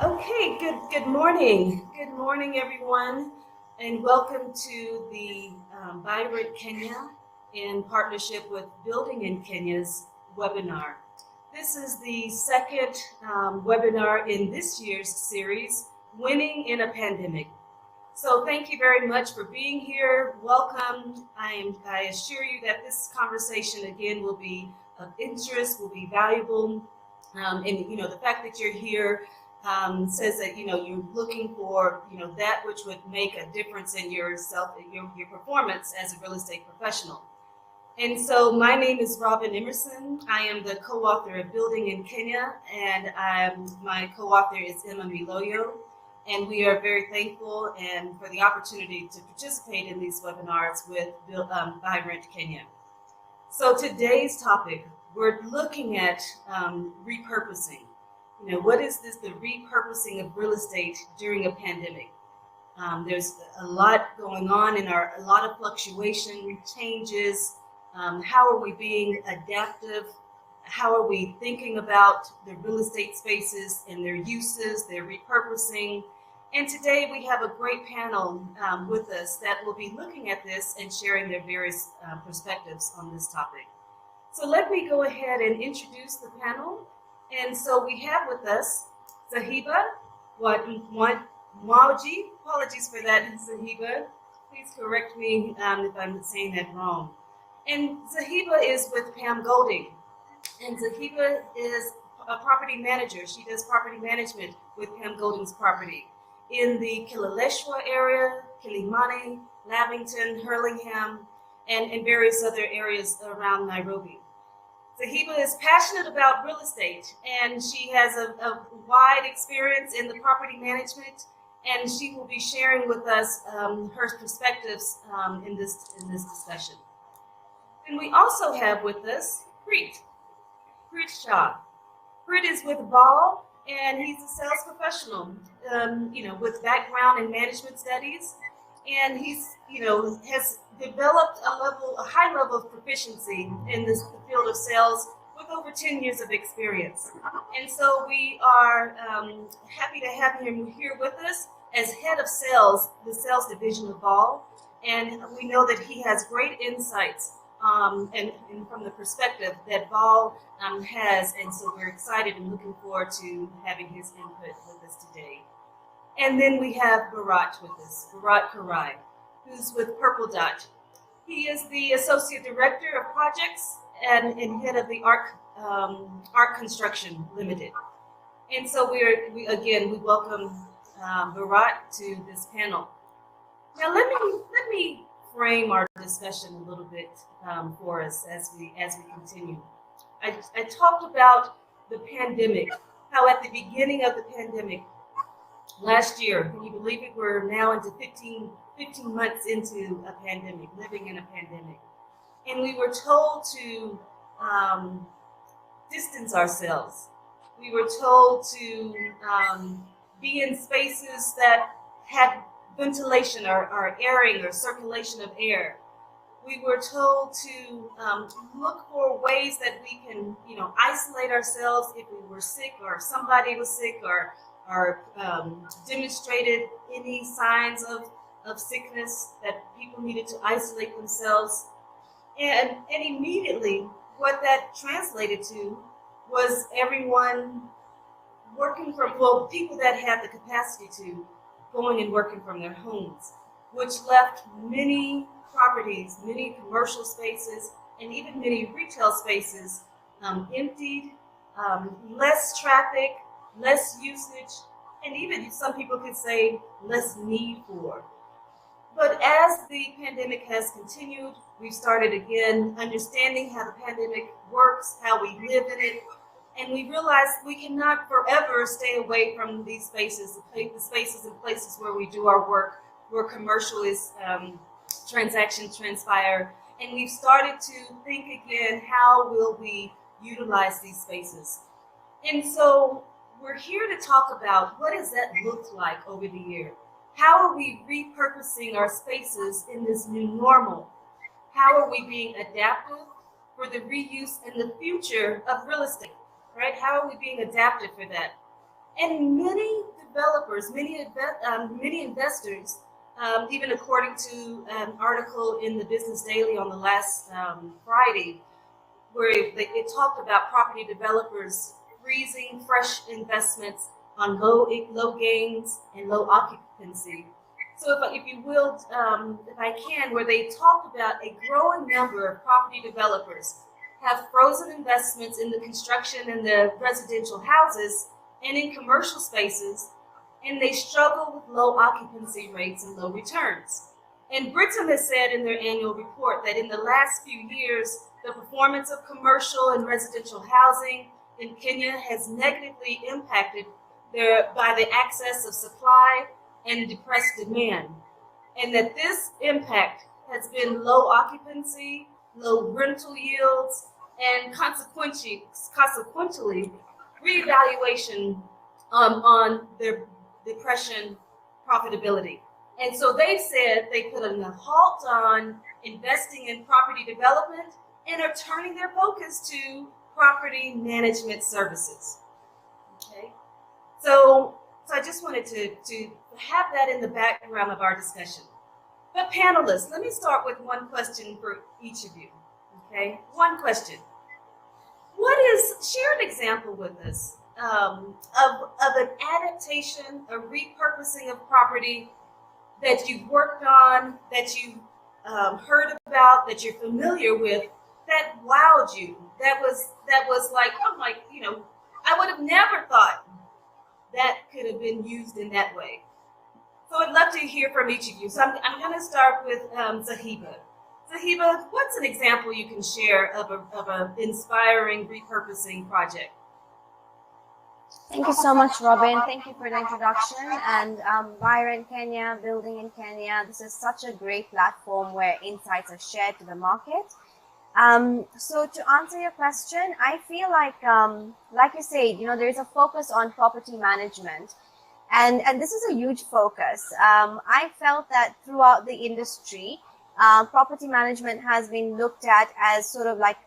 Okay, good morning. Good morning, everyone, and welcome to the BuyRentKenya in partnership with Building in Kenya's webinar. This is the second webinar in this year's series, Winning in a Pandemic. So thank you very much for being here. Welcome. I assure you that this conversation again will be of interest, will be valuable. And the fact that you're here says that you're looking for that which would make a difference in yourself, your performance as a real estate professional. And so my name is Robyn Emerson. I am the co-author of Building in Kenya, and my co-author is Emma Miloyo. And we are very thankful and for the opportunity to participate in these webinars with BuyRentKenya. So today's topic, we're looking at repurposing. What is this, the repurposing of real estate during a pandemic? There's a lot going on in a lot of fluctuation, changes. How are we being adaptive? How are we thinking about the real estate spaces and their uses, their repurposing? And today we have a great panel with us that will be looking at this and sharing their various perspectives on this topic. So let me go ahead and introduce the panel. And so we have with us Zahiba, Mawji, apologies for that, Zahiba. Please correct me if I'm saying that wrong. And Zahiba is with Pam Golding. And Zahiba is a property manager. She does property management with Pam Golding's property in the Kileleshwa area, Kilimani, Lavington, Hurlingham, and various other areas around Nairobi. Zahiba is passionate about real estate, and she has a wide experience in the property management, and she will be sharing with us her perspectives in this discussion. And we also have with us Prit Shah. Prit is with VAAL, and he's a sales professional, with background in management studies, and he's, has developed a high level of proficiency in the field of sales with over 10 years of experience. And so we are happy to have him here with us as head of sales, the sales division of VAAL, and we know that he has great insights and from the perspective that VAAL has, and so we're excited and looking forward to having his input with us today. And then we have Bharat with us, Bharat Kerai, who's with Purple Dot. He is the Associate Director of Projects and head of the Arc Construction Limited. And so we welcome Bharat to this panel. Now let me frame our discussion a little bit for us as we continue. I talked about the pandemic, how at the beginning of the pandemic last year, can you believe it, we're now into 15 months into a pandemic, living in a pandemic. And we were told to distance ourselves. We were told to be in spaces that had ventilation or airing or circulation of air. We were told to look for ways that we can, isolate ourselves if we were sick or somebody was sick or demonstrated any signs of sickness, that people needed to isolate themselves. And immediately what that translated to was everyone working from, people that had the capacity to going and working from their homes, which left many properties, many commercial spaces, and even many retail spaces emptied, less traffic, less usage, and even some people could say less need for. But as the pandemic has continued, we've started again understanding how the pandemic works, how we live in it, and we realized we cannot forever stay away from these spaces, the spaces and places where we do our work, where commercial is transactions transpire. And we've started to think again, how will we utilize these spaces? And so we're here to talk about what does that look like over the year? How are we repurposing our spaces in this new normal? How are we being adaptive for the reuse and the future of real estate, right? How are we being adaptive for that? And many developers, many investors, even according to an article in the Business Daily on the last Friday, where it talked about property developers freezing fresh investments on low gains and low occupancy. So if you will, if I can, where they talked about a growing number of property developers have frozen investments in the construction and the residential houses and in commercial spaces, and they struggle with low occupancy rates and low returns. And Britain has said in their annual report that in the last few years, the performance of commercial and residential housing in Kenya has negatively impacted by the excess of supply and depressed demand. And that this impact has been low occupancy, low rental yields, and consequently reevaluation on their depression profitability. And so they said they put a halt on investing in property development and are turning their focus to property management services. Okay, so I just wanted to have that in the background of our discussion. But panelists, let me start with one question for each of you. Okay, one question. Share an example with us of an adaptation, a repurposing of property that you've worked on, that you heard about, that you're familiar with, that wowed you, that was like, oh my, I would have never thought that could have been used in that way. So I'd love to hear from each of you. So I'm going to start with Zahiba. Zahiba, what's an example you can share of an inspiring repurposing project? Thank you so much, Robyn. Thank you for the introduction. And BuyRentKenya, Building in Kenya, this is such a great platform where insights are shared to the market. So to answer your question, I feel like you said, there is a focus on property management. And this is a huge focus. I felt that throughout the industry, property management has been looked at as sort of like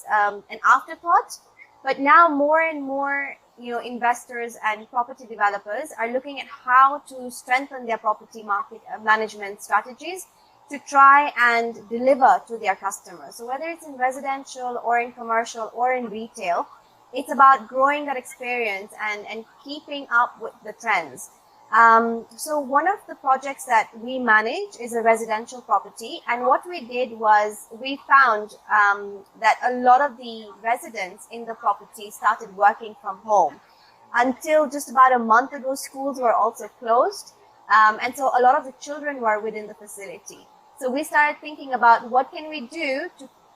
an afterthought. But now more and more, investors and property developers are looking at how to strengthen their property market management strategies to try and deliver to their customers. So whether it's in residential or in commercial or in retail, it's about growing that experience and keeping up with the trends. So one of the projects that we manage is a residential property. And what we did was we found that a lot of the residents in the property started working from home. Until just about a month ago, schools were also closed. And so a lot of the children were within the facility. So we started thinking about what can we do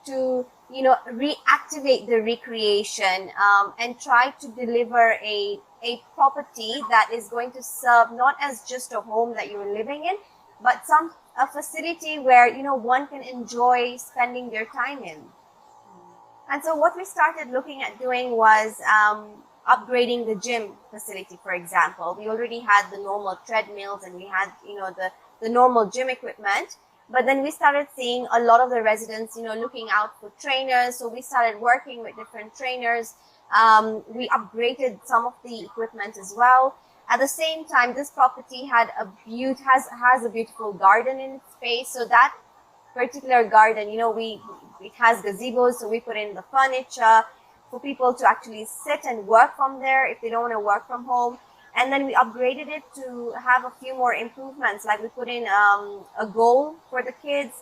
to reactivate the recreation and try to deliver a property that is going to serve not as just a home that you're living in, but a facility where one can enjoy spending their time in. And so what we started looking at doing was upgrading the gym facility, for example. We already had the normal treadmills and we had the normal gym equipment. But then we started seeing a lot of the residents, looking out for trainers. So we started working with different trainers. We upgraded some of the equipment as well. At the same time, this property has a beautiful garden in its space. So that particular garden, it has gazebos. So we put in the furniture for people to actually sit and work from there if they don't want to work from home. And then we upgraded it to have a few more improvements, like we put in a goal for the kids.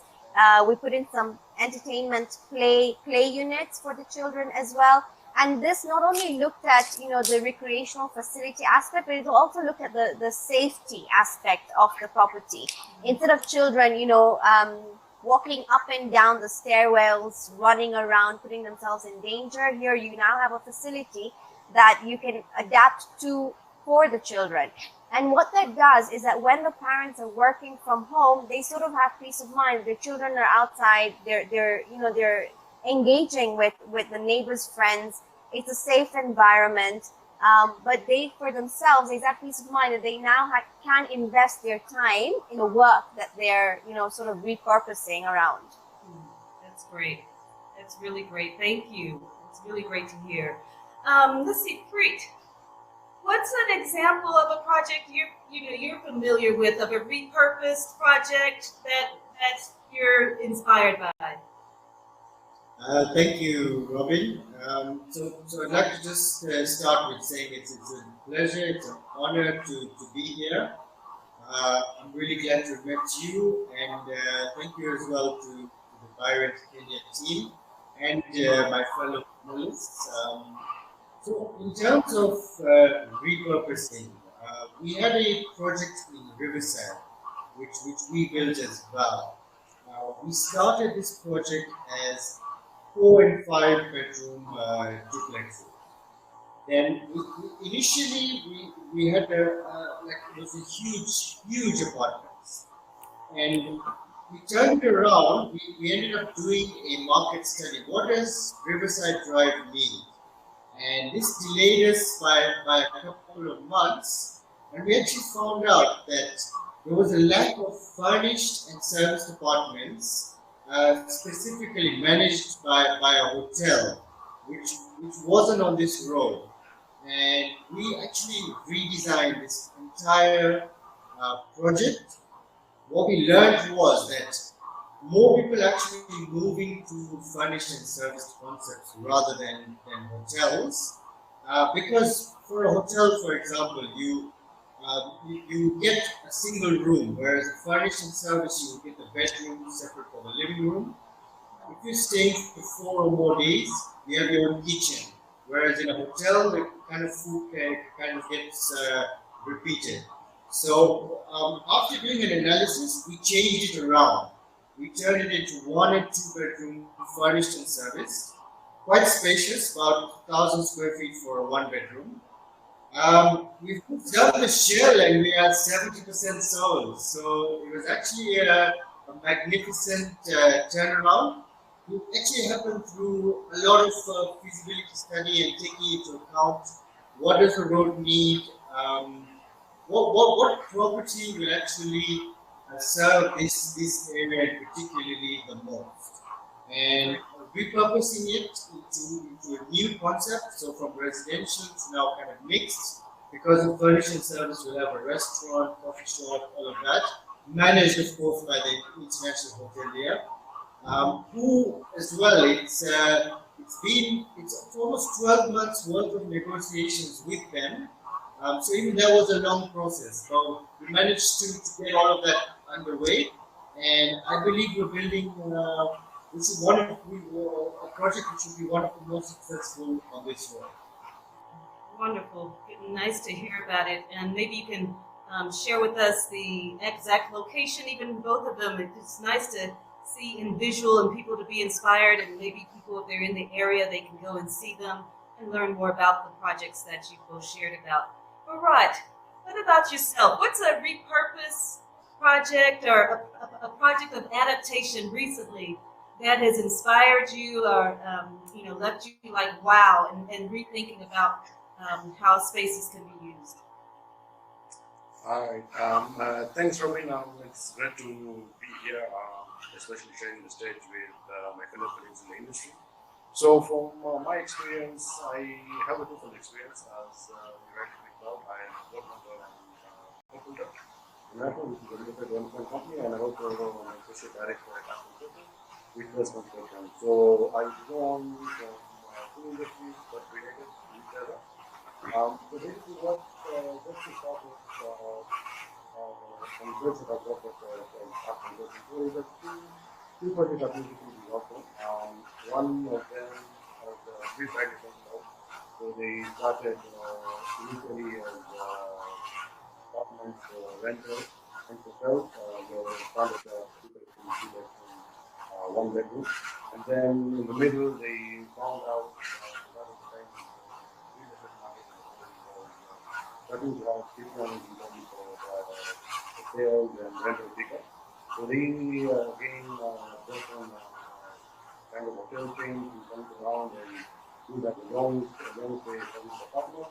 We put in some entertainment play units for the children as well. And this not only looked at, the recreational facility aspect, but it also looked at the safety aspect of the property. Instead of children, walking up and down the stairwells, running around, putting themselves in danger, here you now have a facility that you can adapt to for the children. And what that does is that when the parents are working from home, they sort of have peace of mind. Their children are outside, they're engaging with the neighbors' friends. It's a safe environment, but they, for themselves, they have peace of mind that they now can invest their time in the work that they're, sort of repurposing around. That's great. That's really great. Thank you. It's really great to hear. Let's see, Prit. What's an example of a project you're familiar with, of a repurposed project that you're inspired by? Thank you, Robyn. So I'd like to just start with saying it's a pleasure, it's an honor to be here. I'm really glad to have met you, and thank you as well to the BuyRentKenya team and my fellow panelists. So in terms of repurposing, we had a project in Riverside, which we built as VAAL. We started this project as 4 and 5 bedroom duplexes. Then initially we had it was a huge apartments, and we turned it around. We ended up doing a market study. What does Riverside Drive need? And this delayed us by a couple of months, and we actually found out that there was a lack of furnished and serviced apartments, specifically managed by a hotel, which wasn't on this road. And we actually redesigned this entire project. What we learned was that more people actually moving to furnished and serviced concepts rather than hotels. Because for a hotel, for example, you get a single room, whereas a furnished and serviced, you get the bedroom separate from the living room. If you're staying for 4 or more days, you have your own kitchen. Whereas in a hotel, the kind of food kind of gets repeated. So after doing an analysis, we changed it around. We turned it into 1 and 2 bedroom furnished and serviced. Quite spacious, about 1,000 square feet for a 1 bedroom. We've done the shell and we are 70% sold. So it was actually a magnificent turnaround. It actually happened through a lot of feasibility study and taking into account what does the road need, what property will actually serve this area particularly the most, and repurposing it into a new concept. So from residential to now kind of mixed, because the furnishing service will have a restaurant, coffee shop, all of that, managed of course by the international hotelier. Who as well, it's almost 12 months worth of negotiations with them. So even that was a long process. So we managed to get all of that underway, and I believe we're building which is a project which will be one of the most successful on this road. Wonderful. Nice to hear about it. And maybe you can share with us the exact location, even both of them. It's nice to see in visual and people to be inspired, and maybe people, if they're in the area, they can go and see them and learn more about the projects that you both shared about. Bharat, what about yourself? What's a repurpose project or a project of adaptation recently that has inspired you, or left you like wow, and rethinking about how spaces can be used? All right. Thanks, Robyn. It's great to be here, especially sharing the stage with my fellow colleagues in the industry. So, from my experience, I have a different experience. As you rightly called, I work under an computer, which is a limited development company, and I also am an associate director at Apple, which was construction. So, I belong from two industries but related to each other. So basically what just to start with some words that I've worked with after this. So there's two projects that basically we worked on. One of them was Prit right. So they started initially as apartments rental and to sell. They started people from 1 bedroom, and then in the middle they found out that was the time starting to have different incomes for sales and rental pickup. So they again different kind of hotel chains who comes around and do that long stay service apartment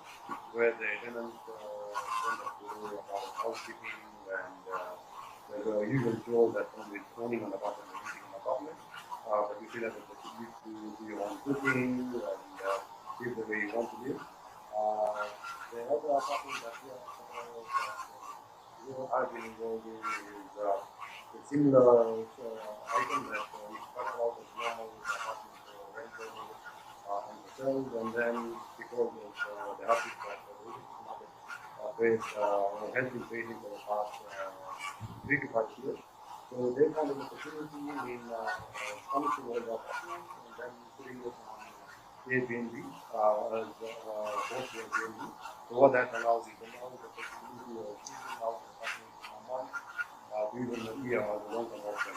where the tenants tend to do about housekeeping and there's a usual role that comes with owning an apartment and leasing an apartment. But you feel that it's a to do your own cooking and live the way you want to live. They also the apartment that I've been involved in is a similar item that we start out as normal apartment rental and hotels, and then because of the habit that the real estate market has been facing for the past 3 to 5 years. So they found an opportunity in furnishing all the apartments and then putting it on Airbnb as both Airbnb. So what that allows is now the possibility of using out the apartments in a month to even a year as a long-term option.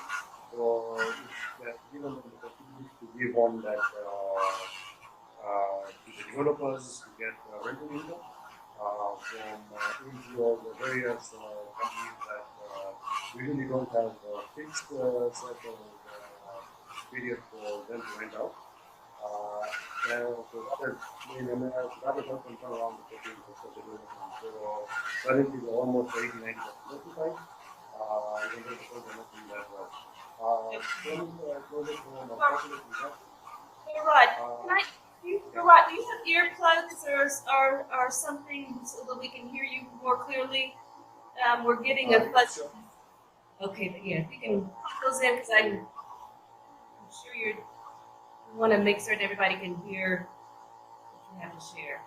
So it's given them the possibility to give on that to the developers to get rental income from NGOs or various companies that usually don't have a fixed set of period for them to rent out. So that is not come around the 14% of the development. So currently we're almost 89% occupied. Even though the costs are not doing that well. Closer to home, unfortunately, Bharat, Bharat, do you have earplugs or something so that we can hear you more clearly? We're getting a fuzz. Sure. Okay, but yeah, if you can put those in, because I'm sure you want to make certain everybody can hear what you have to share.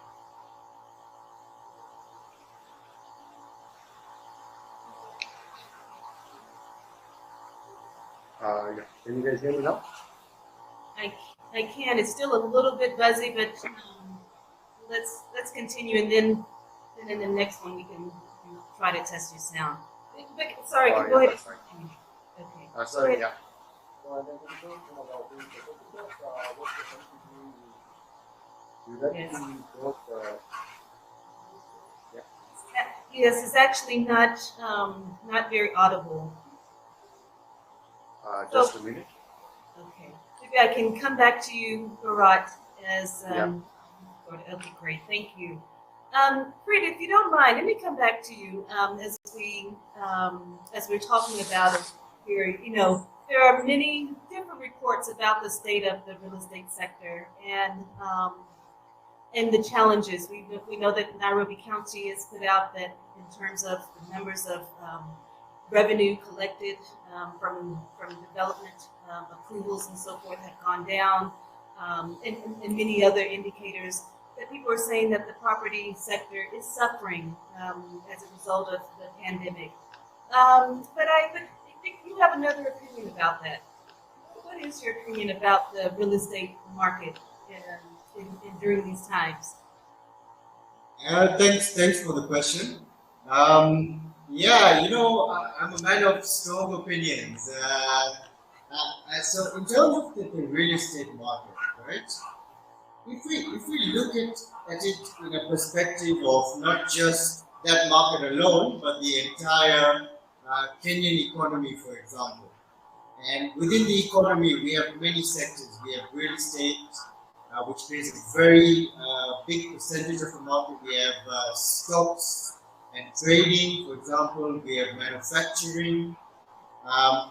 Yeah. Can you guys hear me now? I can. It's still a little bit buzzy, but let's continue, and then in the next one we can try to test your sound. But, sorry, go Yeah, ahead. that's fine. Okay. Sorry, Go ahead. yeah. So I think the question about this, what the country do is Yes. actually got, Yes, it's actually not very audible. just a minute. Okay. Maybe I can come back to you, Bharat, as Yeah. okay, great, thank you. Prit, if you don't mind, let me come back to you as we're talking about it here. You know, there are many different reports about the state of the real estate sector and the challenges. We know that Nairobi County has put out that in terms of the numbers of revenue collected from development approvals and so forth have gone down, and many other indicators that people are saying that the property sector is suffering as a result of the pandemic. But I think you have another opinion about that. What is your opinion about the real estate market during these times? Thanks for the question. Yeah, I'm a man of strong opinions. So in terms of the real estate market, right? If we look at it in a perspective of not just that market alone, but the entire Kenyan economy, for example. And within the economy, we have many sectors. We have real estate, which plays a very big percentage of the market. We have stocks and trading, for example. We have manufacturing.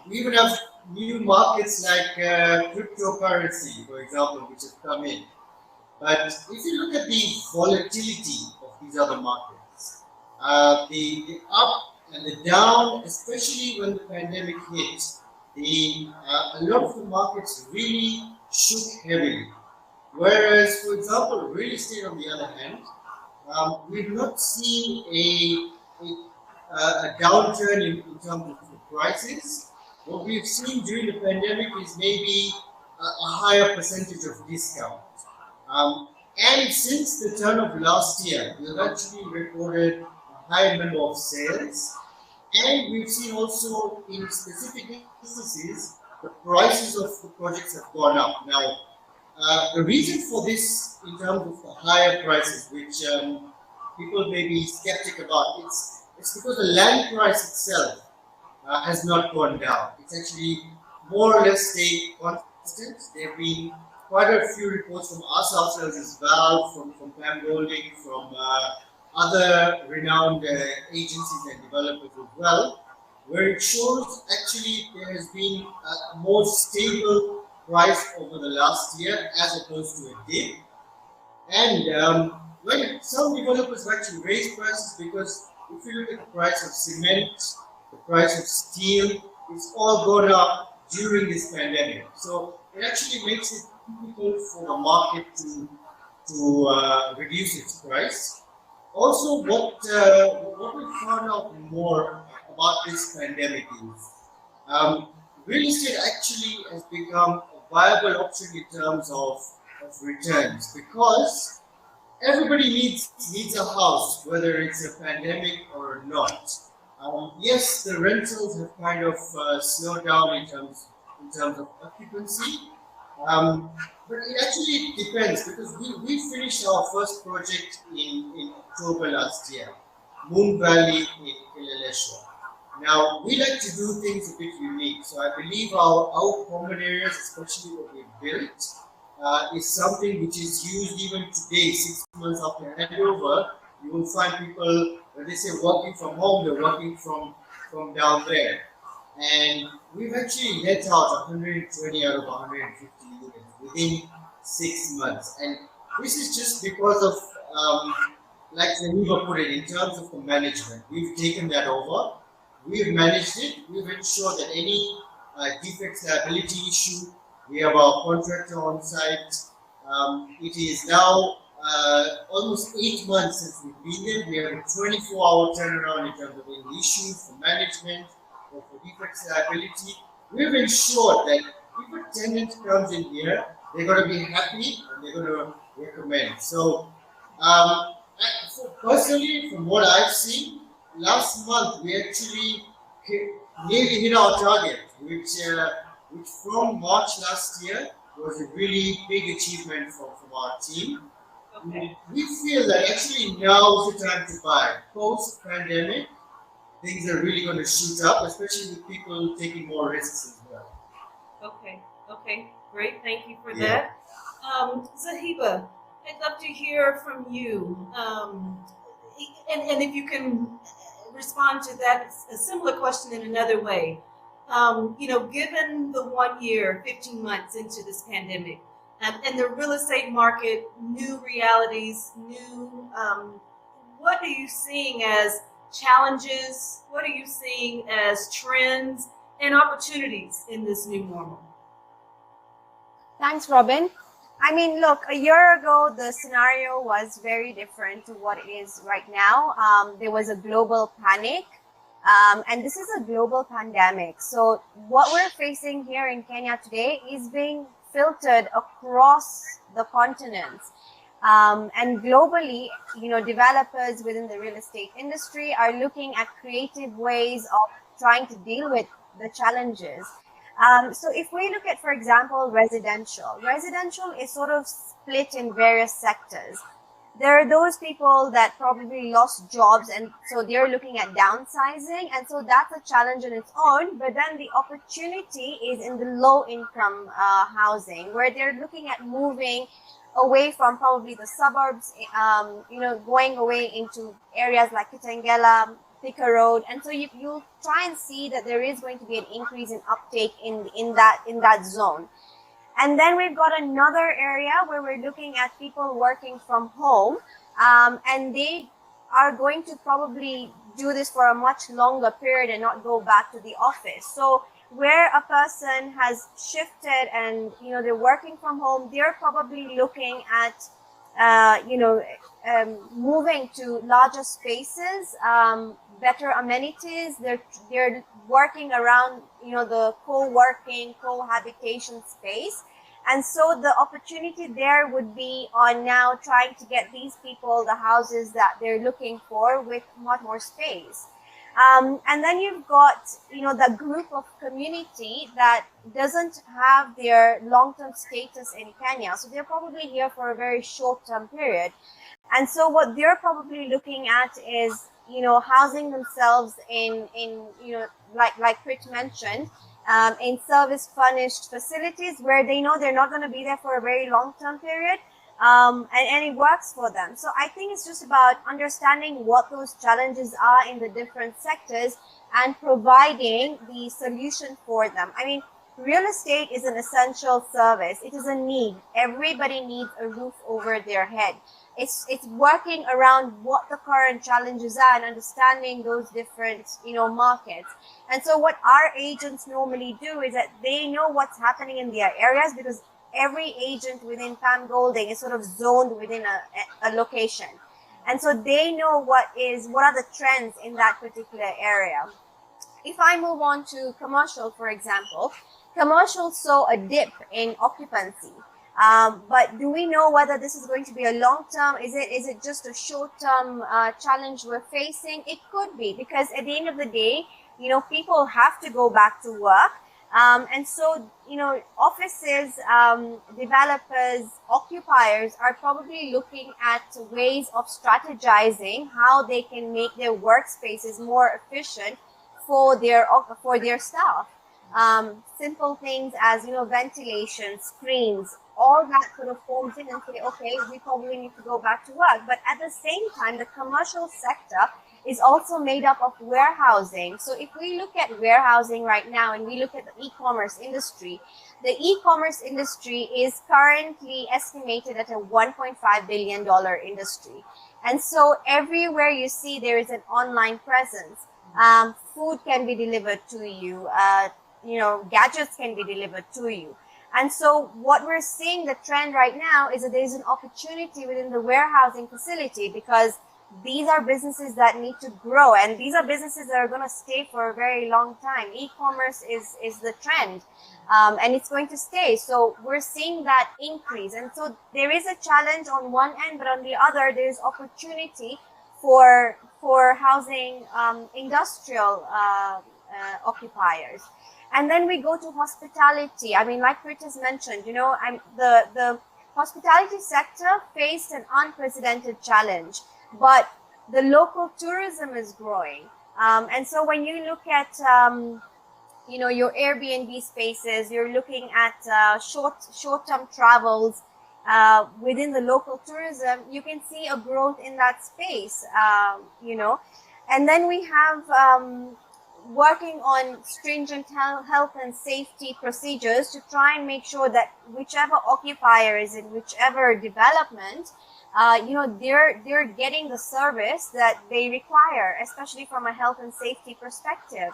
We even have new markets like cryptocurrency, for example, which have come in. But if you look at the volatility of these other markets, the up and the down, especially when the pandemic hit, a lot of the markets really shook heavily. Whereas, for example, real estate, on the other hand, we've not seen a downturn in terms of the prices. What we've seen during the pandemic is maybe a higher percentage of discount. And since the turn of last year, we've actually recorded a higher number of sales, and we've seen also in specific instances the prices of the projects have gone up. Now, the reason for this, in terms of the higher prices, which people may be skeptic about, it's because the land price itself has not gone down. It's actually more or less stayed constant. There have been quite a few reports from us ourselves as VAAL, from Pam Golding, from other renowned agencies and developers as well, where it shows actually there has been a more stable price over the last year as opposed to a dip. And when some developers actually raise prices, because if you look at the price of cement, the price of steel, it's all gone up during this pandemic. So it actually makes it difficult for the market to reduce its price. Also, what we found out more about this pandemic is real estate actually has become a viable option in terms of returns, because everybody needs a house, whether it's a pandemic or not. Yes, the rentals have kind of slowed down in terms of occupancy, um, but it actually depends, because we finished our first project in October last year, Moon Valley in Kileleshwa. Now, we like to do things a bit unique, so I believe our common areas, especially what we built, is something which is used even today, 6 months after handover. You will find people, when they say working from home, they're working from down there. And we've actually let out 120 out of 150 units within 6 months. And this is just because of, like Zahiba put it, in terms of the management. We've taken that over. We've managed it. We've ensured that any defects liability issue, we have our contractor on site. It is now almost 8 months since we've been there. We have a 24-hour turnaround in terms of any issues for management or for defects liability. We've ensured that if a tenant comes in here, they're going to be happy and they're going to recommend. So, personally, from what I've seen, last month we actually nearly hit our target, which from March last year was a really big achievement from our team. Okay. We feel that actually now is the time to buy. Post-pandemic, things are really going to shoot up, especially with people taking more risks as well. Okay, great. Thank you for Yeah. that. Zahiba, I'd love to hear from you. And if you can respond to that, a similar question in another way. Given the 1 year, 15 months into this pandemic, and the real estate market, new realities, what are you seeing as challenges? What are you seeing as trends and opportunities in this new normal? Thanks, Robyn. I mean, look, a year ago, the scenario was very different to what it is right now. There was a global panic, and this is a global pandemic. So what we're facing here in Kenya today is being filtered across the continents. And globally, developers within the real estate industry are looking at creative ways of trying to deal with the challenges. So if we look at, for example, residential is sort of split in various sectors. There are those people that probably lost jobs, and so they're looking at downsizing, and so that's a challenge in its own. But then the opportunity is in the low income housing, where they're looking at moving away from probably the suburbs, going away into areas like Kitengela, Thika Road, and so you'll try and see that there is going to be an increase in uptake in that zone. And then we've got another area where we're looking at people working from home, and they are going to probably do this for a much longer period and not go back to the office. So where a person has shifted and they're working from home, they're probably looking at moving to larger spaces, better amenities. They're working around the co-working, cohabitation space, and so the opportunity there would be on now trying to get these people the houses that they're looking for with much more space. And then you've got the group of community that doesn't have their long-term status in Kenya, so they're probably here for a very short-term period. And so what they're probably looking at is housing themselves in like Prit mentioned, in service furnished facilities where they know they're not going to be there for a very long-term period, and it works for them. So I think it's just about understanding what those challenges are in the different sectors and providing the solution for them. I mean, real estate is an essential service. It is a need. Everybody needs a roof over their head. it's working around what the current challenges are and understanding those different, markets. And so what our agents normally do is that they know what's happening in their areas, because every agent within Pam Golding is sort of zoned within a location. And so they know what are the trends in that particular area. If I move on to commercial, for example, commercial saw a dip in occupancy. But do we know whether this is going to be a long-term? Is it just a short-term challenge we're facing? It could be, because at the end of the day, people have to go back to work. And so, offices, developers, occupiers are probably looking at ways of strategizing how they can make their workspaces more efficient for their staff. Simple things as, ventilation, screens, all that sort of forms in and say, okay, we probably need to go back to work. But at the same time, the commercial sector is also made up of warehousing. So if we look at warehousing right now and we look at the e-commerce industry, the e-commerce industry is currently estimated at a $1.5 billion industry. And so everywhere you see there is an online presence. Food can be delivered to you, gadgets can be delivered to you. And so what we're seeing, the trend right now, is that there's an opportunity within the warehousing facility, because these are businesses that need to grow, and these are businesses that are going to stay for a very long time. E-commerce is the trend, and it's going to stay. So we're seeing that increase. And so there is a challenge on one end, but on the other, there's opportunity for housing industrial occupiers. And then we go to hospitality. I mean, like Prit has mentioned, the hospitality sector faced an unprecedented challenge, but the local tourism is growing. And so when you look at, your Airbnb spaces, you're looking at short-term travels within the local tourism, you can see a growth in that space, And then we have working on stringent health and safety procedures to try and make sure that whichever occupier is in whichever development, they're getting the service that they require, especially from a health and safety perspective.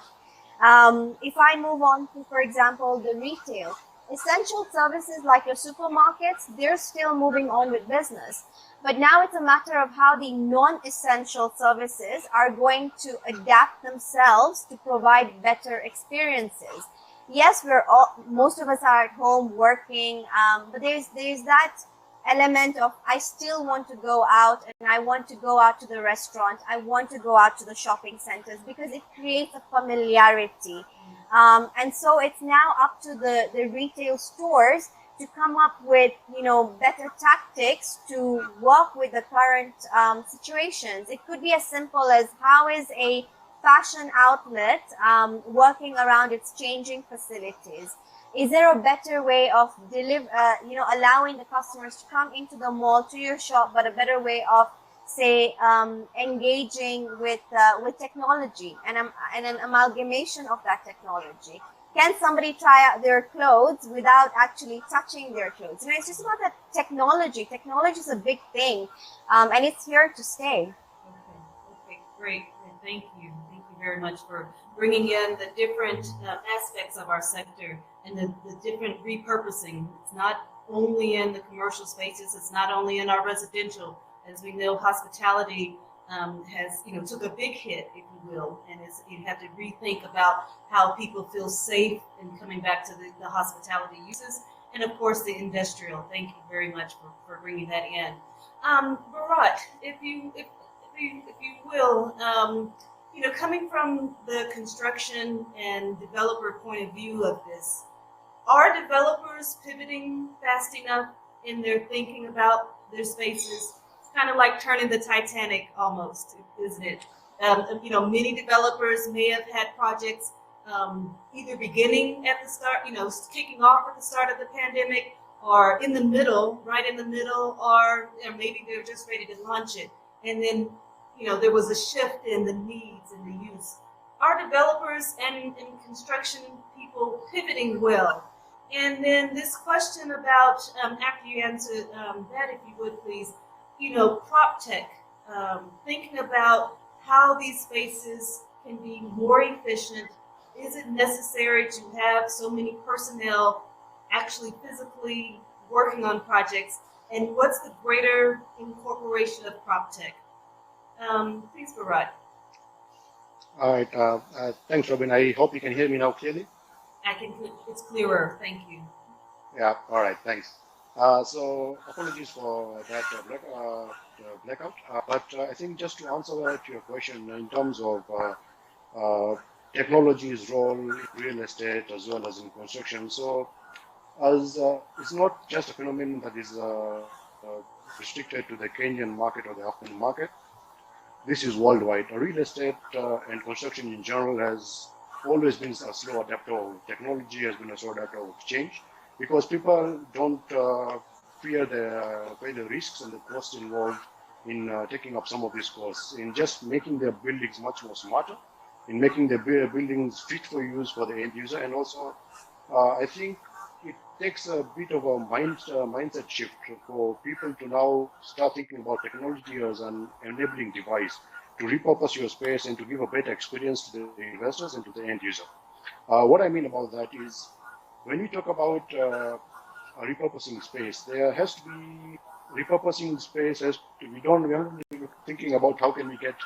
If I move on to, for example, the retail, essential services like your supermarkets, they're still moving on with business. But now it's a matter of how the non-essential services are going to adapt themselves to provide better experiences. Yes, most of us are at home working, but there's that element of, I still want to go out, and I want to go out to the restaurant, I want to go out to the shopping centers, because it creates a familiarity. And so it's now up to the retail stores to come up with, better tactics to work with the current situations. It could be as simple as, how is a fashion outlet working around its changing facilities? Is there a better way of allowing the customers to come into the mall, to your shop, but a better way of, say, engaging with technology and an amalgamation of that technology? Can somebody try out their clothes without actually touching their clothes? And it's just about that technology. Technology is a big thing, and it's here to stay. Okay, great. Thank you. Thank you very much for bringing in the different aspects of our sector and the different repurposing. It's not only in the commercial spaces, it's not only in our residential. As we know, hospitality has, took a big hit, if you will, and you have to rethink about how people feel safe in coming back to the hospitality uses, and of course the industrial. Thank you very much for bringing that in. Bharat, if you will, coming from the construction and developer point of view of this, are developers pivoting fast enough in their thinking about their spaces? Kind of like turning the Titanic almost, isn't it? Many developers may have had projects either beginning at the start, kicking off at the start of the pandemic, or in the middle, right in the middle, or maybe they're just ready to launch it. And then, there was a shift in the needs and the use. Are developers and construction people pivoting well? And then this question about, after you answer that, if you would please, prop tech, thinking about how these spaces can be more efficient. Is it necessary to have so many personnel actually physically working on projects? And what's the greater incorporation of prop tech? Please, Bharat. All right. Thanks, Robyn. I hope you can hear me now clearly. It's clearer. Thank you. Yeah. All right. Thanks. So apologies for that blackout. But I think just to answer to your question in terms of technology's role in real estate as well as in construction. So as it's not just a phenomenon that is restricted to the Kenyan market or the African market. This is worldwide. Real estate and construction in general has always been a slow adapter. Technology has been a slow adapter of change because people don't fear the risks and the costs involved in taking up some of these costs, in just making their buildings much more smarter, in making the buildings fit for use for the end user, and also I think it takes a bit of a mindset shift for people to now start thinking about technology as an enabling device to repurpose your space and to give a better experience to the investors and to the end user. What I mean about that is when we talk about a repurposing space, there has to be repurposing space. We are not thinking about how can we get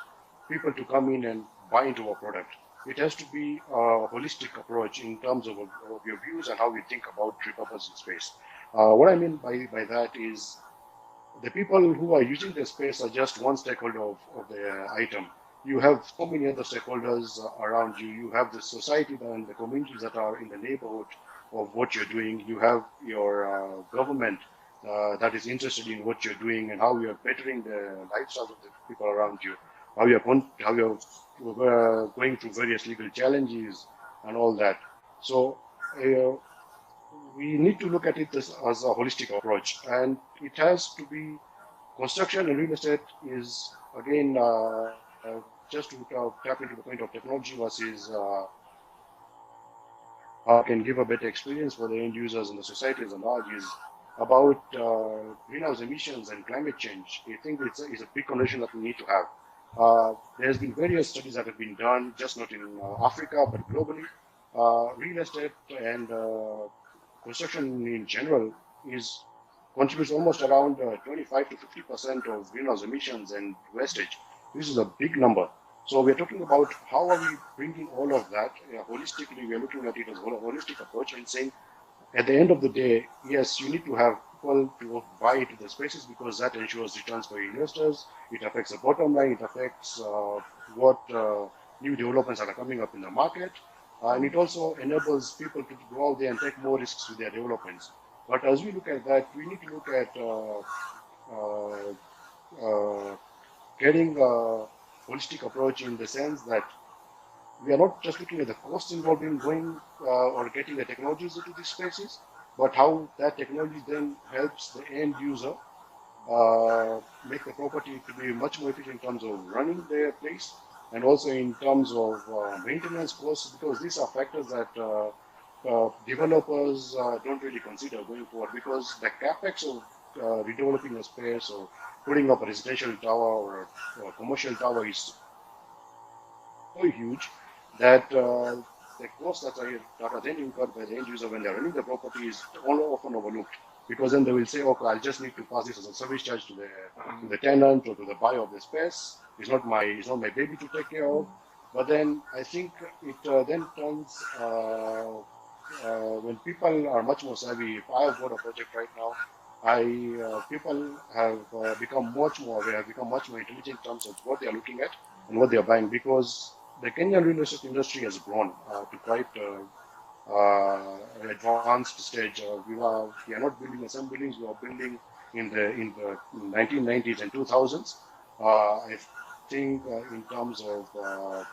people to come in and buy into our product. It has to be a holistic approach in terms of your views and how we think about repurposing space. What I mean by that is the people who are using the space are just one stakeholder of the item. You have so many other stakeholders around you. You have the society and the communities that are in the neighborhood of what you're doing. You have your government that is interested in what you're doing and how you're bettering the lifestyles of the people around you. How you're going through various legal challenges and all that. So we need to look at it as a holistic approach, and it has to be construction and real estate is again just to tap into the point of technology versus can give a better experience for the end users and the societies at large is about greenhouse emissions and climate change. I think it's a big conversation that we need to have. There's been various studies that have been done, just not in Africa, but globally. Real estate and construction in general contributes almost around 25 to 50% of greenhouse emissions and wastage. This is a big number. So we're talking about how are we bringing all of that holistically. We're looking at it as a holistic approach and saying, at the end of the day, yes, you need to have people to buy into the spaces because that ensures returns for investors. It affects the bottom line. It affects what new developments are coming up in the market. And it also enables people to go out there and take more risks with their developments. But as we look at that, we need to look at getting a holistic approach in the sense that we are not just looking at the cost involved in going or getting the technologies into these spaces, but how that technology then helps the end user make the property to be much more efficient in terms of running their place and also in terms of maintenance costs, because these are factors that developers don't really consider going forward, because the capex of redeveloping a space or putting up a residential tower or a commercial tower is so huge that the cost that are then incurred by the end user when they're running the property is often overlooked, because then they will say, okay, I'll just need to pass this as a service charge to the tenant or to the buyer of the space. It's not my baby to take care of. But then I think it then turns when people are much more savvy. If I have got a project right now, people have become much more aware, have become much more intelligent in terms of what they are looking at and what they are buying, because the Kenyan real estate industry has grown to quite an advanced stage. We are not building some buildings. We are building in the 1990s and 2000s. I think in terms of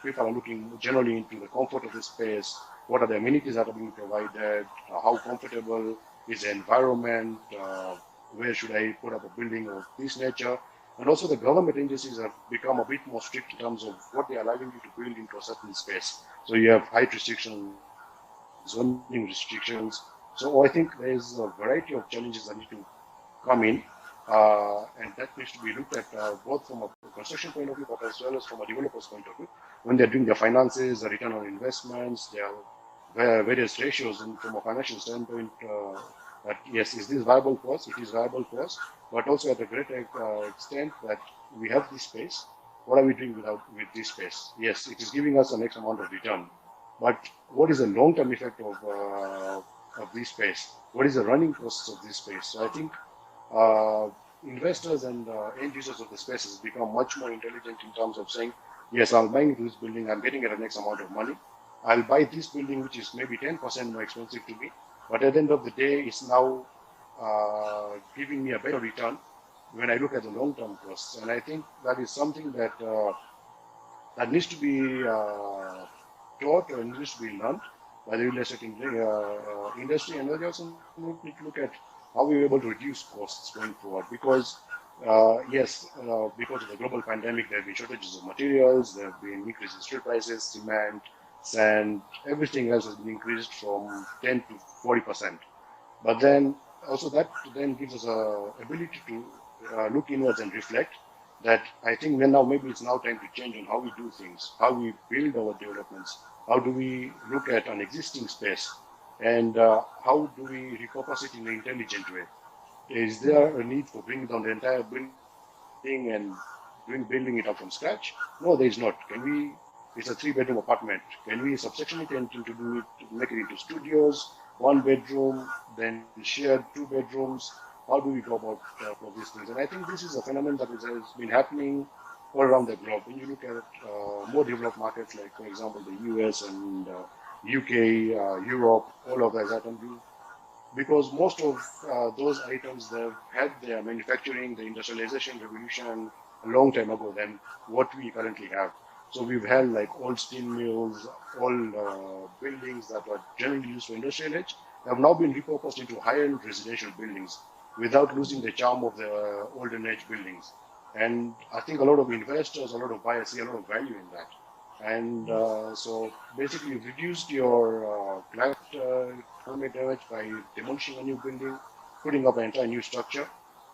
people are looking generally into the comfort of the space. What are the amenities that are being provided? How comfortable is the environment? Where should I put up a building of this nature? And also the government agencies have become a bit more strict in terms of what they are allowing you to build into a certain space. So you have height restrictions, zoning restrictions. So I think there is a variety of challenges that need to come in and that needs to be looked at both from a construction point of view, but as well as from a developer's point of view. When they're doing their finances, the return on investments, their various ratios, and from a financial standpoint, that yes, is this viable for us? It is viable for us, but also at a great extent that we have this space. What are we doing with this space? Yes, it is giving us an X amount of return, but what is the long-term effect of this space? What is the running costs of this space? So I think investors and end users of the space has become much more intelligent in terms of saying, yes, I'm buying this building, I'm getting it an X amount of money. I'll buy this building, which is maybe 10% more expensive to me, but at the end of the day, it's now giving me a better return when I look at the long-term costs. And I think that is something that that needs to be taught or needs to be learned by the real estate industry, and we also need to look at how we're able to reduce costs going forward. Because yes, because of the global pandemic, there have been shortages of materials, there have been increases in steel prices, cement, sand, everything else has been increased from 10 to 40%. But then also that then gives us a ability to look inwards and reflect that I think then now maybe it's now time to change on how we do things, how we build our developments, how do we look at an existing space, and how do we repurpose it in an intelligent way. Is there a need for bringing down the entire building and building it up from scratch? No, there is not. Can we? It's a 3-bedroom apartment. Can we subsection it and to do it, make it into studios, 1 bedroom, then shared 2 bedrooms? How do we go about for these things? And I think this is a phenomenon that has been happening all around the globe. When you look at more developed markets, like for example the US and UK, Europe, all of that, because most of those items they've had their manufacturing, the industrialization revolution a long time ago than what we currently have. So we've had like old steel mills, old buildings that were generally used for industrial age have now been repurposed into high-end residential buildings without losing the charm of the olden age buildings. And I think a lot of investors, a lot of buyers see a lot of value in that. And so basically you've reduced your climate damage by demolishing a new building, putting up an entire new structure.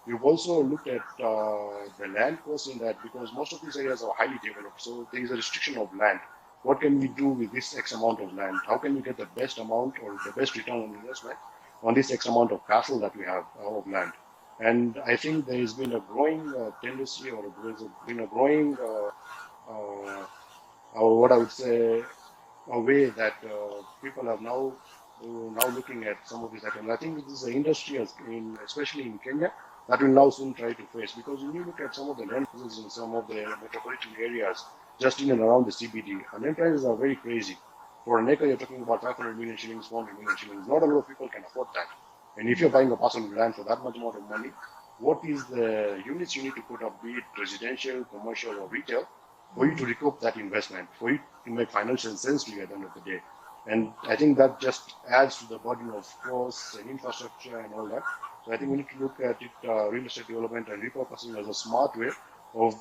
We've also looked at the land cost in that, because most of these areas are highly developed. So there is a restriction of land. What can we do with this X amount of land? How can we get the best amount or the best return on investment on this X amount of parcel that we have of land? And I think there has been a growing tendency, or there's been a growing, or what I would say, a way that people are now looking at some of these items. I think this is an industry, especially in Kenya, that will now soon try to face, because when you look at some of the land prices in some of the metropolitan areas, just in and around the CBD, and land prices are very crazy. For an acre, you're talking about 500 million shillings, 400 million shillings. Not a lot of people can afford that. And if you're buying a parcel of land for that much amount of money, what is the units you need to put up, be it residential, commercial, or retail, for you to recoup that investment, for you to make financial sense to you at the end of the day? And I think that just adds to the burden of costs and infrastructure and all that. So I think we need to look at it, real estate development and repurposing as a smart way of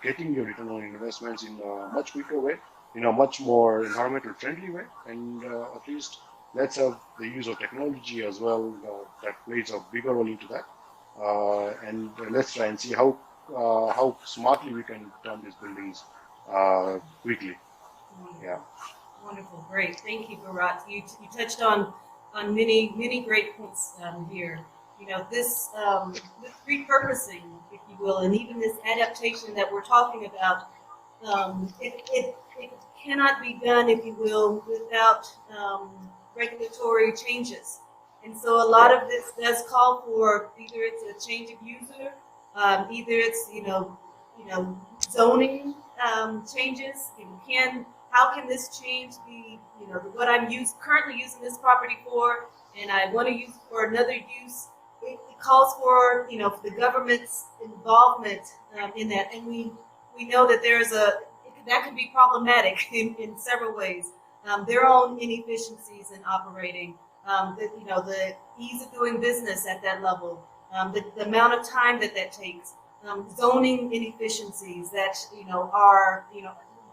getting your return on investments in a much quicker way, in a much more environmental friendly way, and at least let's have the use of technology as well that plays a bigger role into that, and let's try and see how smartly we can turn these buildings quickly. Wonderful. Yeah. Wonderful, great. Thank you, Bharat. You touched on many great points here. You know, this repurposing, if you will, and even this adaptation that we're talking about, it cannot be done, if you will, without regulatory changes. And so a lot of this does call for either it's a change of user, either it's zoning changes. How can this change what I'm currently using this property for, and I want to use it for another use? It calls for the government's involvement in that, and we know that that can be problematic in several ways. Their own inefficiencies in operating, the ease of doing business at that level, the amount of time that takes, zoning inefficiencies that are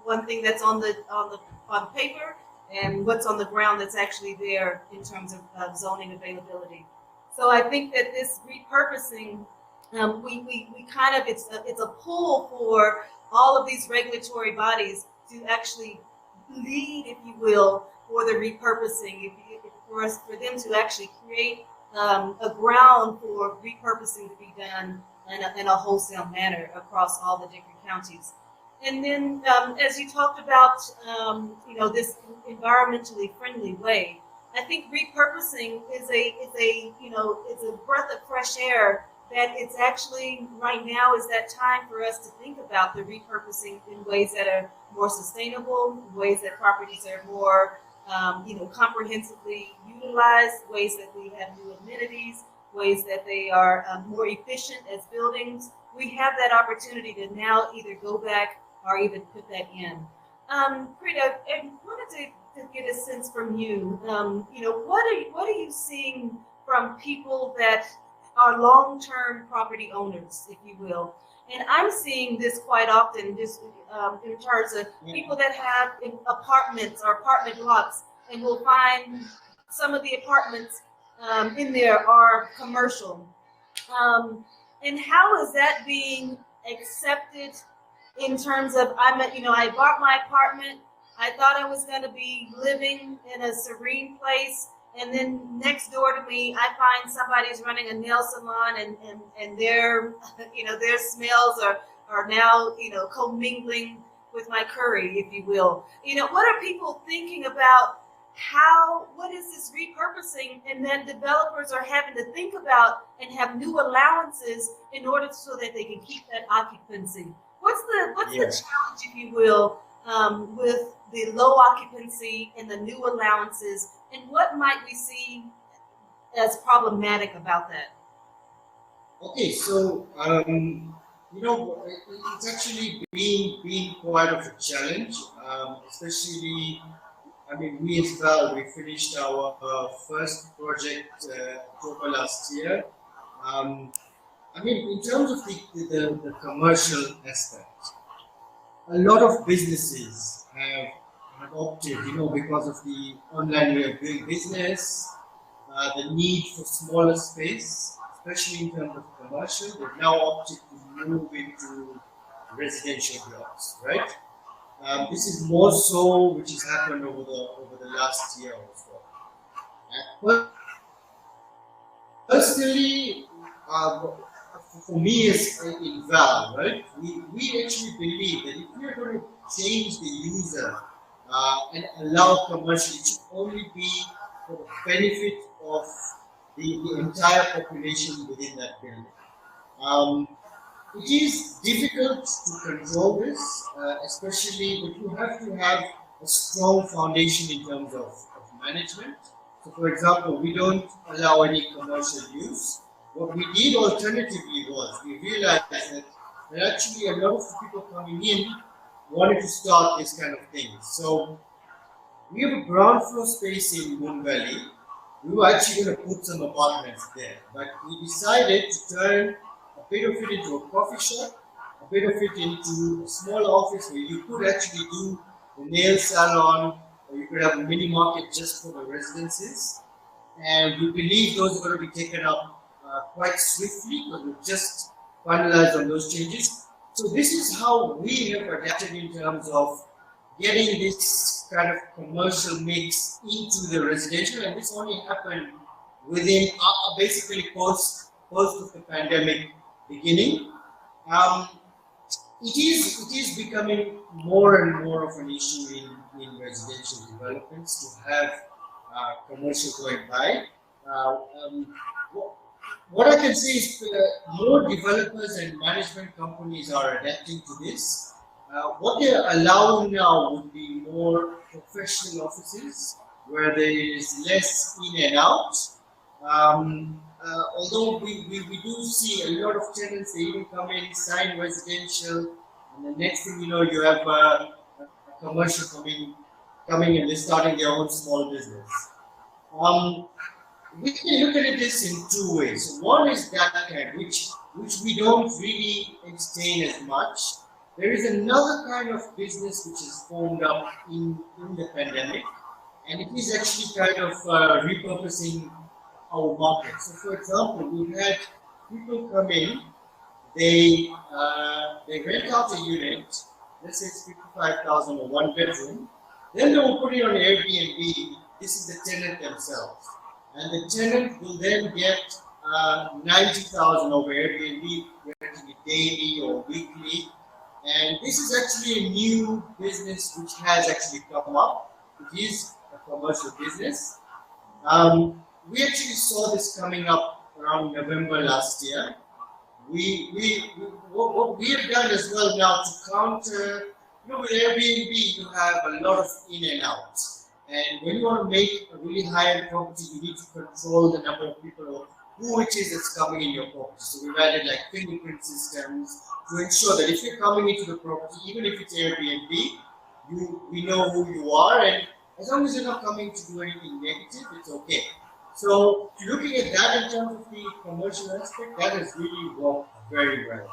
one thing that's on paper, and what's on the ground that's actually there in terms of zoning availability. So I think that this repurposing we kind of, it's a pull for all of these regulatory bodies to actually lead, if you will, for the repurposing, for them to actually create a ground for repurposing to be done in a wholesale manner across all the different counties. And then, as you talked about, this environmentally friendly way, I think repurposing is it's a breath of fresh air. That it's actually right now is that time for us to think about the repurposing in ways that are more sustainable, ways that properties are more, comprehensively utilized, ways that we have new amenities, ways that they are more efficient as buildings. We have that opportunity to now either go back or even put that in. Prit, I wanted to get a sense from you. What are you seeing from people that are long-term property owners, if you will? And I'm seeing this quite often, just in terms of people that have apartments or apartment blocks, and will find some of the apartments in there are commercial. And how is that being accepted in terms of I bought my apartment. I thought I was going to be living in a serene place, and then next door to me, I find somebody's running a nail salon, and their their smells are now commingling with my curry, if you will. What are people thinking about? What is this repurposing? And then developers are having to think about and have new allowances in order so that they can keep that occupancy. What's the challenge, if you will, with the low occupancy and the new allowances, and what might we see as problematic about that? Okay, so it's actually been quite of a challenge, especially. I mean, we as well, we finished our first project October last year. I mean, in terms of the commercial aspect, a lot of businesses have opted, because of the online way of doing business, the need for smaller space, especially in terms of commercial, they've now opted to move into residential blocks, right? This is more so which has happened over the last year or so. Personally, for me as in VAAL, right, we actually believe that if we are going to change the user and allow commercial, it should only be for the benefit of the entire population within that building. It is difficult to control this, especially but you have to have a strong foundation in terms of management. So, for example, we don't allow any commercial use. What we did alternatively was we realized that actually a lot of people coming in wanted to start this kind of thing. So, we have a ground floor space in Moon Valley. We were actually going to put some apartments there, but we decided to turn a bit of it into a coffee shop, a bit of it into a small office where you could actually do the nail salon, or you could have a mini market just for the residences. And we believe those are going to be taken up quite swiftly because we've just finalized on those changes. So this is how we have adapted in terms of getting this kind of commercial mix into the residential, and this only happened within basically post of the pandemic beginning. It is becoming more and more of an issue in residential developments to have commercial going by. What I can say is more developers and management companies are adapting to this. What they're allowing now would be more professional offices where there is less in and out. Although we do see a lot of tenants, they even come in, sign residential, and the next thing you know, you have a commercial coming and they're starting their own small business. We can look at this in two ways. One is that kind, which we don't really entertain as much. There is another kind of business which is formed up in the pandemic, and it is actually kind of repurposing our market. So, for example, we've had people come in they rent out a unit, let's say it's 55,000 or one bedroom, then they will put it on Airbnb. This is the tenant themselves. And the tenant will then get 90,000 over Airbnb, renting it daily or weekly. And this is actually a new business which has actually come up. It is a commercial business. We actually saw this coming up around November last year. What we have done as well now to counter, with Airbnb you have a lot of in and out. And when you want to make a really high-end property, you need to control the number of people or who it is that's coming in your property. So we've added like fingerprint systems to ensure that if you're coming into the property, even if it's Airbnb, we know who you are, and as long as you're not coming to do anything negative, it's okay. So looking at that in terms of the commercial aspect, that has really worked very well.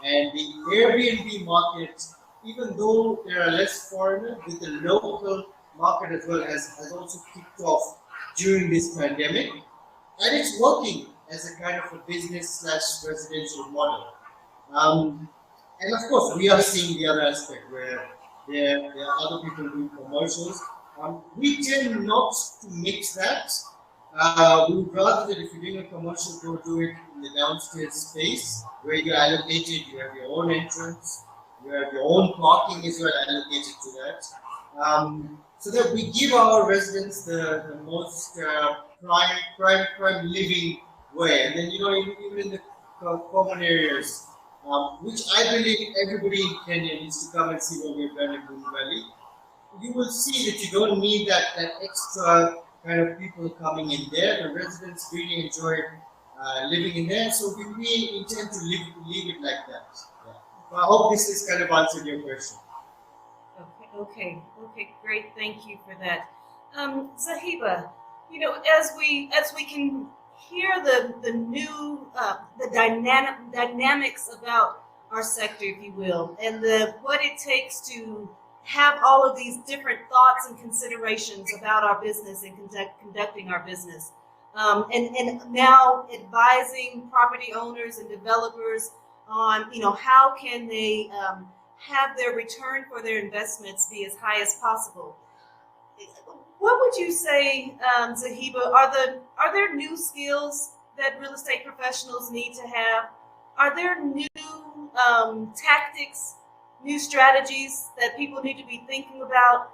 And the Airbnb market, even though there are less foreigners, with the local market as well has also kicked off during this pandemic, and it's working as a kind of a business / residential model. And of course, we are seeing the other aspect where there are other people doing commercials. We tend not to mix that. We would rather that if you're doing a commercial, go do it in the downstairs space where you're allocated, you have your own entrance, you have your own parking as well allocated to that. So that we give our residents the most prime living way. And then, even in the common areas, which I believe everybody in Kenya needs to come and see what we've done in Boom Valley, you will see that you don't need that extra kind of people coming in there. The residents really enjoy living in there, so we intend to leave it like that. Yeah. So I hope this has kind of answered your question. Okay, great. Thank you for that. Zahiba, as we can hear the new the dynamics about our sector, if you will, and what it takes to have all of these different thoughts and considerations about our business and conducting our business, and now advising property owners and developers on how can they have their return for their investments be as high as possible. What would you say, Zahiba, are there new skills that real estate professionals need to have? Are there new tactics, new strategies that people need to be thinking about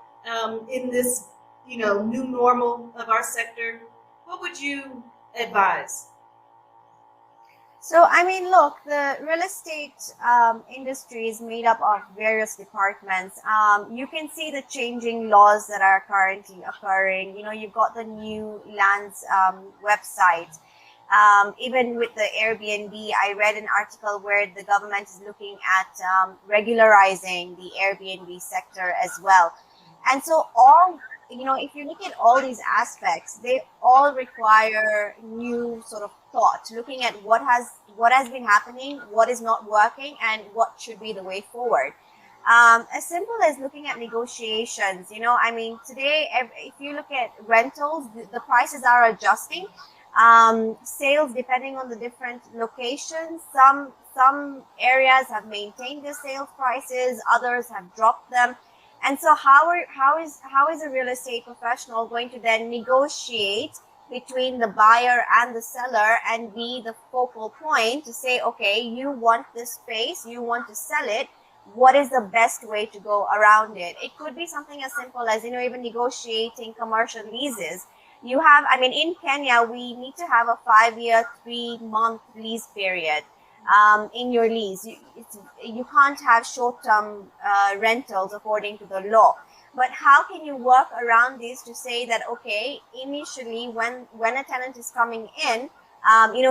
in this new normal of our sector? What would you advise? So, look, the real estate industry is made up of various departments. You can see the changing laws that are currently occurring. You've got the new lands website. Even with the Airbnb, I read an article where the government is looking at regularizing the Airbnb sector as well. And so if you look at all these aspects, they all require new sort of thought, looking at what has been happening, what is not working, and what should be the way forward. As simple as looking at negotiations, today, if you look at rentals, the prices are adjusting. Sales, depending on the different locations, some areas have maintained their sales prices, others have dropped them. And so how is a real estate professional going to then negotiate between the buyer and the seller and be the focal point to say, okay, you want this space, you want to sell it, what is the best way to go around it? It could be something as simple as, even negotiating commercial leases. You have, in Kenya, we need to have a 5-year, 3-month lease period. In your lease, you can't have short-term rentals according to the law. But how can you work around this to say that, okay, initially when a tenant is coming in,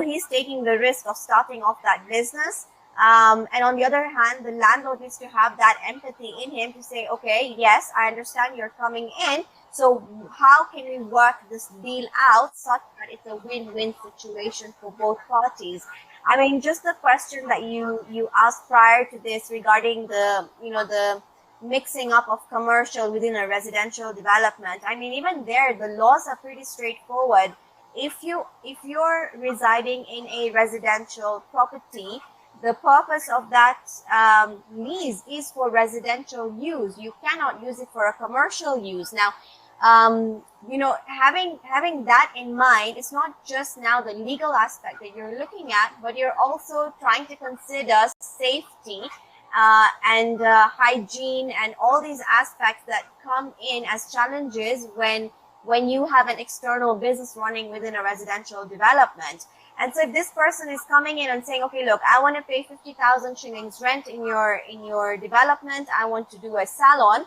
he's taking the risk of starting off that business. And on the other hand, the landlord needs to have that empathy in him to say, okay, yes, I understand you're coming in. So how can we work this deal out such that it's a win-win situation for both parties? Just the question that you asked prior to this regarding the mixing up of commercial within a residential development. Even there, the laws are pretty straightforward. If you're residing in a residential property, the purpose of that lease is for residential use. You cannot use it for a commercial use. Now, you know, having that in mind, it's not just now the legal aspect that you're looking at, but you're also trying to consider safety and hygiene and all these aspects that come in as challenges when you have an external business running within a residential development. And so if this person is coming in and saying, okay, look, I want to pay 50,000 shillings rent in your development, I want to do a salon,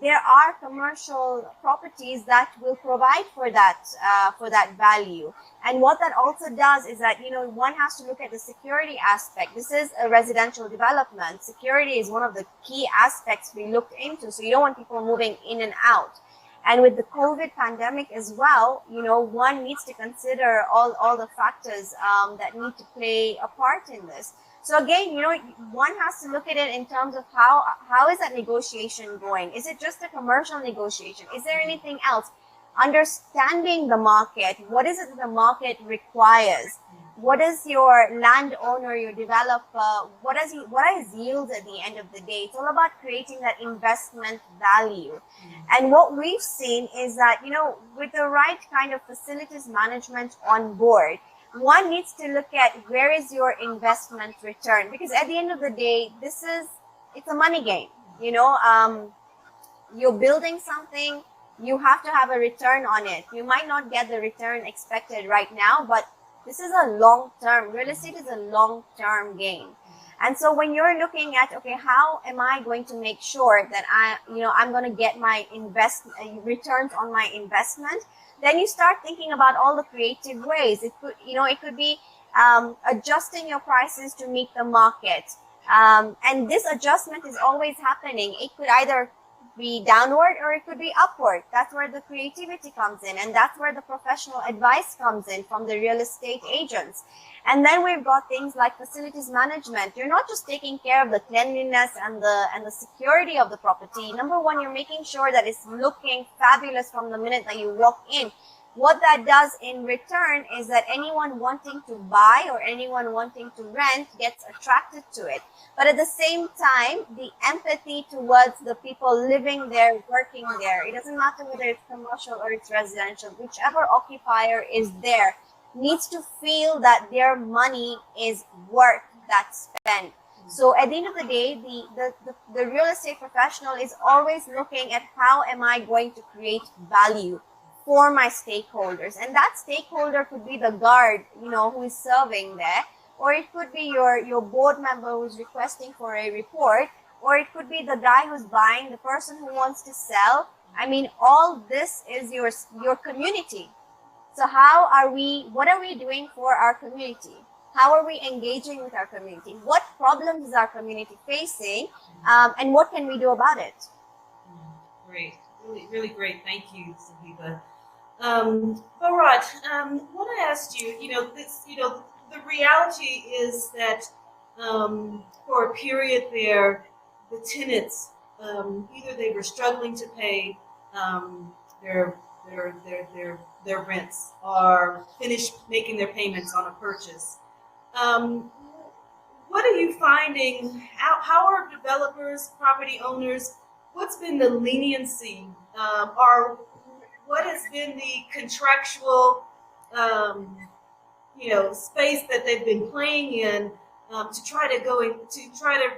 there are commercial properties that will provide for that value. And what that also does is that, you know, one has to look at the security aspect. This is a residential development. Security is one of the key aspects we looked into. So you don't want people moving in and out. And with the COVID pandemic as well, you know, one needs to consider all the factors that need to play a part in this. So again, you know, one has to look at it in terms of how is that negotiation going? Is it just a commercial negotiation? Is there anything else? Understanding the market. What is it that the market requires? What is your landowner, your developer, what is yields at the end of the day? It's all about creating that investment value. And what we've seen is that, you know, with the right kind of facilities management on board, one needs to look at where is your investment return, because at the end of the day, it's a money game. You know, you're building something, you have to have a return on it. You might not get the return expected right now, but this is a long-term, real estate is a long-term game. And so when you're looking at, okay, how am I going to make sure that I'm going to get my returns on my investment? Then you start thinking about all the creative ways. It could be adjusting your prices to meet the market. And this adjustment is always happening. It could either be downward or it could be upward. That's where the creativity comes in, and that's where the professional advice comes in from the real estate agents. And then we've got things like facilities management. You're not just taking care of the cleanliness and the security of the property. Number one, you're making sure that it's looking fabulous from the minute that you walk in. What that does in return is that anyone wanting to buy or anyone wanting to rent gets attracted to it. But at the same time, the empathy towards the people living there, working there, it doesn't matter whether it's commercial or it's residential, whichever occupier is there needs to feel that their money is worth that spend. So at the end of the day, the real estate professional is always looking at how am I going to create value for my stakeholders. And that stakeholder could be the guard, you know, who is serving there, or it could be your board member who's requesting for a report, or it could be the guy who's buying, the person who wants to sell. I mean, all this is your community. So what are we doing for our community? How are we engaging with our community? What problems is our community facing? And what can we do about it? Great. Really, really great. Thank you, Zahiba. Bharat, what I asked you, the reality is that for a period there, the tenants, either they were struggling to pay their rents or finish making their payments on a purchase. What are you finding? How are developers, property owners? What's been the leniency, or what has been the contractual, space that they've been playing in to try to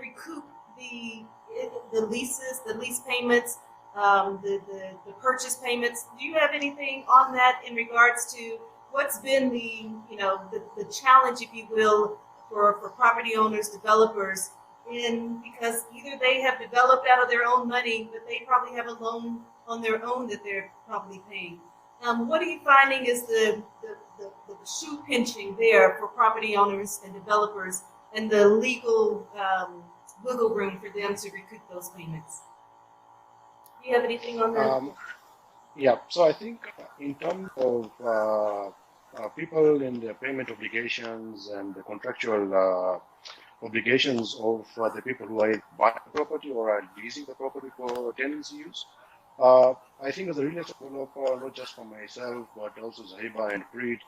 recoup the leases, the lease payments, the purchase payments? Do you have anything on that in regards to what's been the challenge, if you will, for property owners, developers? Because either they have developed out of their own money, but they probably have a loan on their own that they're probably paying. What are you finding is the shoe pinching there for property owners and developers, and the legal wiggle room for them to recoup those payments? Do you have anything on that? Yeah, so I think in terms of people in their payment obligations and the contractual obligations of the people who are buying the property or are leasing the property for tenancy use. I think as a real estate developer, not just for myself, but also Zahiba and Prit,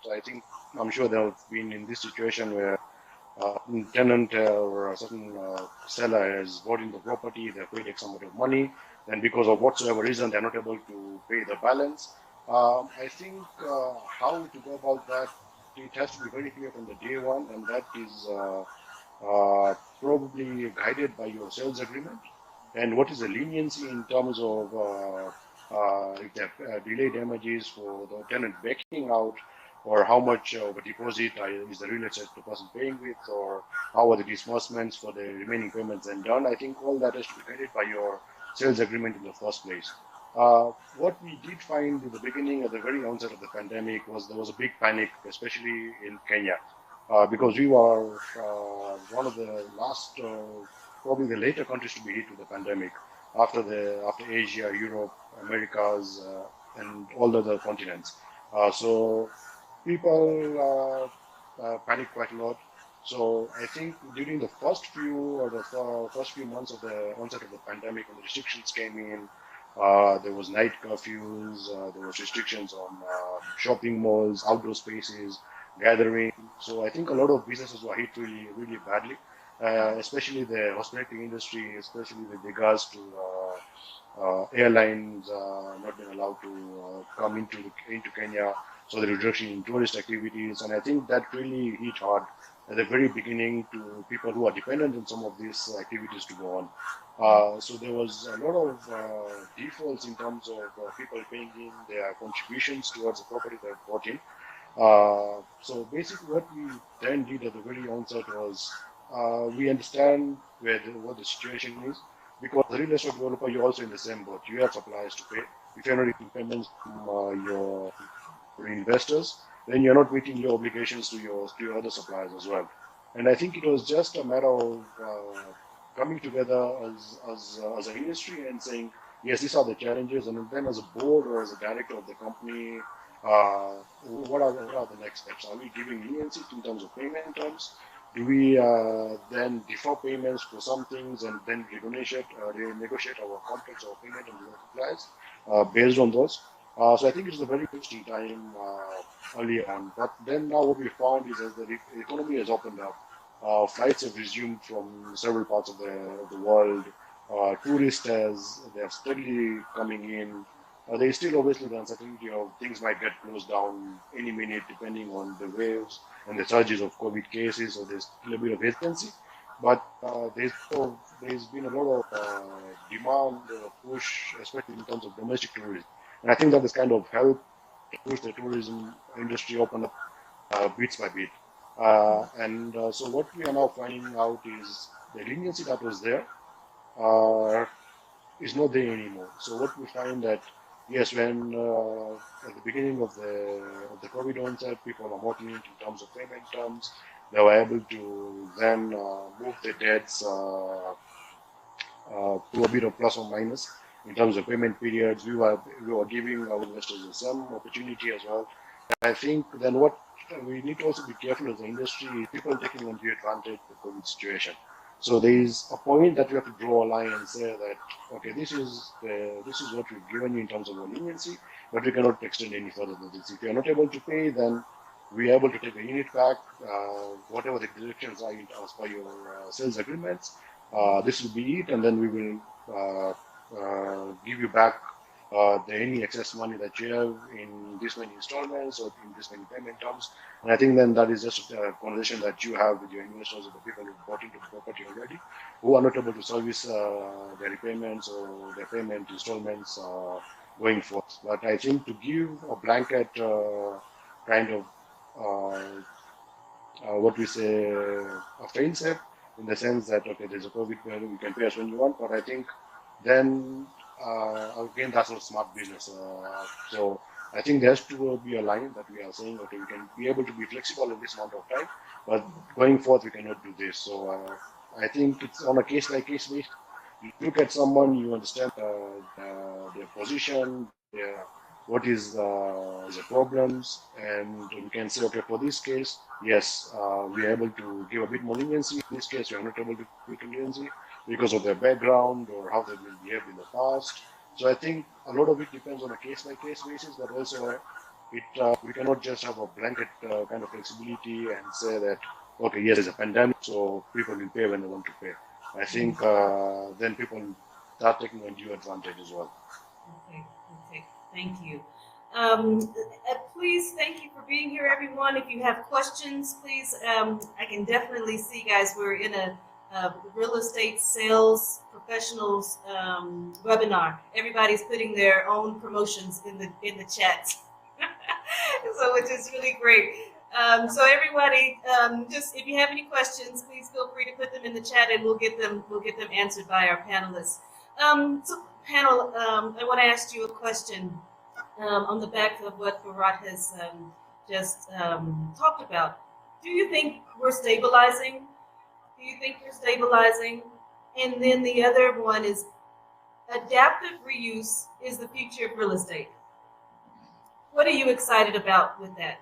I'm sure they have been in this situation where tenant or a certain seller has bought in the property, they've paid X amount of money, and because of whatsoever reason they're not able to pay the balance. I think how to go about that, it has to be very clear from the day one, and that is probably guided by your sales agreement. And what is the leniency in terms of if there are delay damages for the tenant backing out, or how much of a deposit is the real estate person paying with, or how are the disbursements for the remaining payments then done. I think all that has to be guided by your sales agreement in the first place. What we did find in the beginning, at the very onset of the pandemic, was there was a big panic, especially in Kenya, because we were one of the last, probably the later countries to be hit with the pandemic, after Asia, Europe, Americas, and all the other continents. So people panicked quite a lot. So I think during the first few months of the onset of the pandemic, when the restrictions came in, there was night curfews, there was restrictions on shopping malls, outdoor spaces, gathering. So I think a lot of businesses were hit really, really badly, especially the hospitality industry, especially with regards to airlines not being allowed to come into Kenya, so the reduction in tourist activities, and I think that really hit hard at the very beginning to people who are dependent on some of these activities to go on. So there was a lot of defaults in terms of people paying in their contributions towards the property they bought in. So basically, what we then did at the very onset was we understand what the situation is, because the real estate developer, you're also in the same boat. You have suppliers to pay. If you're not making payments from your investors, then you're not meeting your obligations to your other suppliers as well. And I think it was just a matter of coming together as an industry and saying, yes, these are the challenges, and then as a board or as a director of the company, what are the next steps? Are we giving leniency in terms of payment terms? Do we then defer payments for some things and then renegotiate our contracts or payment and suppliers based on those? So I think it's a very interesting time early on. But then now what we found is as the economy has opened up, flights have resumed from several parts of the world. Tourists, as they are steadily coming in, there is still obviously the uncertainty of things might get closed down any minute depending on the waves and the surges of COVID cases, so there's still a bit of hesitancy. But there's been a lot of demand push, especially in terms of domestic tourism. And I think that has kind of helped push the tourism industry open up bit by bit. So what we are now finding out is the leniency that was there uh, is not there anymore. So what we find that yes, when at the beginning of the COVID onset, people are more lenient in terms of payment terms. They were able to then move the debts to a bit of plus or minus in terms of payment periods. We were giving our investors some opportunity as well. I think then what we need to also be careful as an industry is people taking undue advantage of the COVID situation. So there is a point that we have to draw a line and say that okay, this is what we've given you in terms of our leniency, but we cannot extend any further than this. If you are not able to pay, then we are able to take the unit back, whatever the directions are as per your sales agreements. This will be it, and then we will give you back any excess money that you have in this many installments or in this many payment terms. And I think then that is just a conversation that you have with your investors or the people who bought into the property already, who are not able to service their repayments or their payment installments going forth. But I think to give a blanket kind of what we say a fail safe in the sense that okay, there's a COVID period, you can pay us when you want, but I think then again that's not smart business. So I think there has to be a line that we are saying okay, we can be able to be flexible in this amount of time, but going forth we cannot do this. So I think it's on a case by case basis. You look at someone, you understand their position, what is the problems, and you can say, okay, for this case, yes, we are able to give a bit more leniency. In this case, we are not able to give leniency because of their background or how they've been behaved in the past. So I think a lot of it depends on a case by case basis, but also we cannot just have a blanket kind of flexibility and say that okay, yes, there's a pandemic, so people will pay when they want to pay. I think then people start taking undue advantage as well. Okay, okay, thank you. Please, thank you for being here, everyone. If you have questions, please, I can definitely see, guys, we're in a real estate sales professionals webinar. Everybody's putting their own promotions in the chat, so which is really great. So everybody, just if you have any questions, please feel free to put them in the chat, and we'll get them answered by our panelists. So panel, I want to ask you a question on the back of what Bharat has just talked about. Do you think we're stabilizing? Do you think we're stabilizing? And then the other one is adaptive reuse is the future of real estate. What are you excited about with that?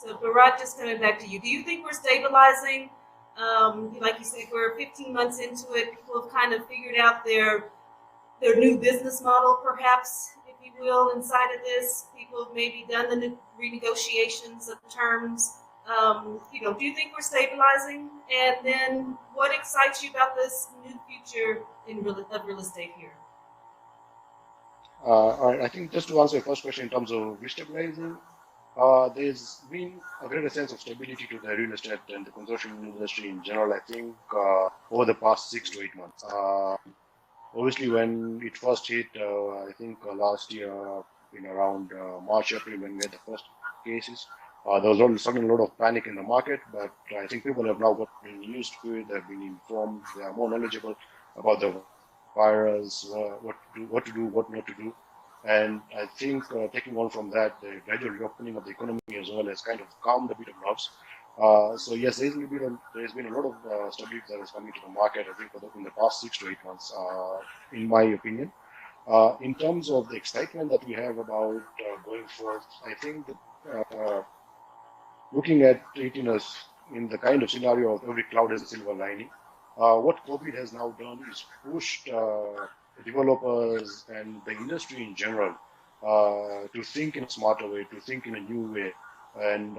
So Bharat, just coming back to you. Do you think we're stabilizing? Like you said, we're 15 months into it. People have kind of figured out their new business model, perhaps, if you will, inside of this. People have maybe done the renegotiations of terms. Do you think we're stabilizing? And then what excites you about this new future of real estate here? I think just to answer your first question in terms of restabilizing, there's been a greater sense of stability to the real estate and the construction industry in general, I think, over the past 6 to 8 months. Obviously, when it first hit, I think last year in around March, April, when we had the first cases, there was suddenly a lot of panic in the market, but I think people have now gotten used to it, they've been informed, they are more knowledgeable about the virus, what to do, what not to do. And I think taking on from that, the gradual reopening of the economy as well has kind of calmed a bit of nerves. So yes, there's been a lot of stability that has come into the market, I think, in the past 6 to 8 months, in my opinion. In terms of the excitement that we have about going forth, I think that looking at it in the kind of scenario of every cloud has a silver lining, what COVID has now done is pushed developers and the industry in general to think in a smarter way, to think in a new way, and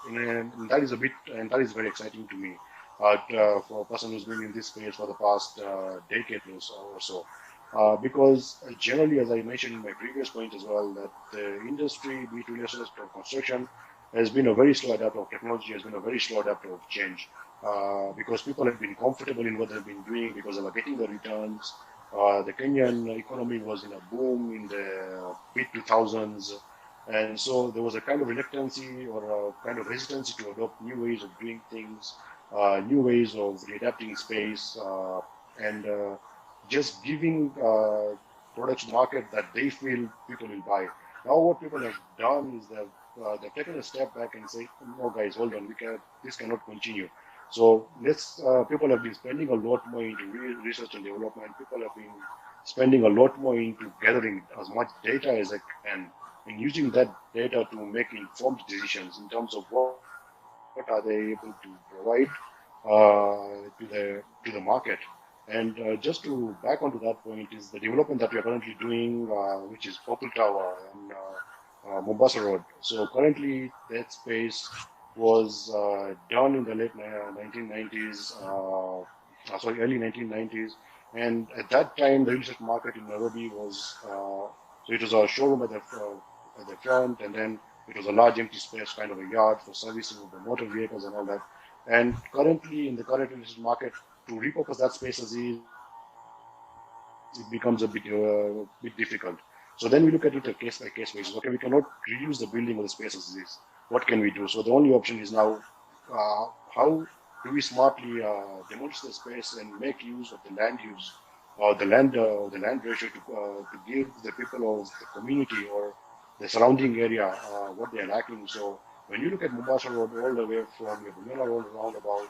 and that is that is very exciting to me. For a person who's been in this space for the past decade or so. Because generally, as I mentioned in my previous point as well, that the industry, be it real estate or construction, has been a very slow adapter of technology, has been a very slow adapter of change. Because people have been comfortable in what they've been doing because they were getting the returns. The Kenyan economy was in a boom in the mid 2000s, and so there was a kind of reluctancy or a kind of hesitancy to adopt new ways of doing things, new ways of readapting space, and just giving products to market that they feel people will buy. Now, what people have done is they've taken a step back and say, "No, guys, hold on, this cannot continue." So people have been spending a lot more into research and development. People have been spending a lot more into gathering as much data as they can and using that data to make informed decisions in terms of what are they able to provide to the market. And just to back onto that point is the development that we are currently doing, which is Purple Tower and Mombasa Road. So currently that space was done in the late 1990s, early 1990s. And at that time, the real estate market in Nairobi was, so it was a showroom at the front, and then it was a large empty space, kind of a yard for servicing of the motor vehicles and all that. And currently, in the current real estate market, to repurpose that space as is, it becomes a bit difficult. So then we look at it a case by case basis. Okay, we cannot reuse the building or the space as is. What can we do? So the only option is now how do we smartly demolish the space and make use of the land use or the land ratio to give the people of the community or the surrounding area what they are lacking. So when you look at Mombasa Road all the way from your Bumela Road roundabout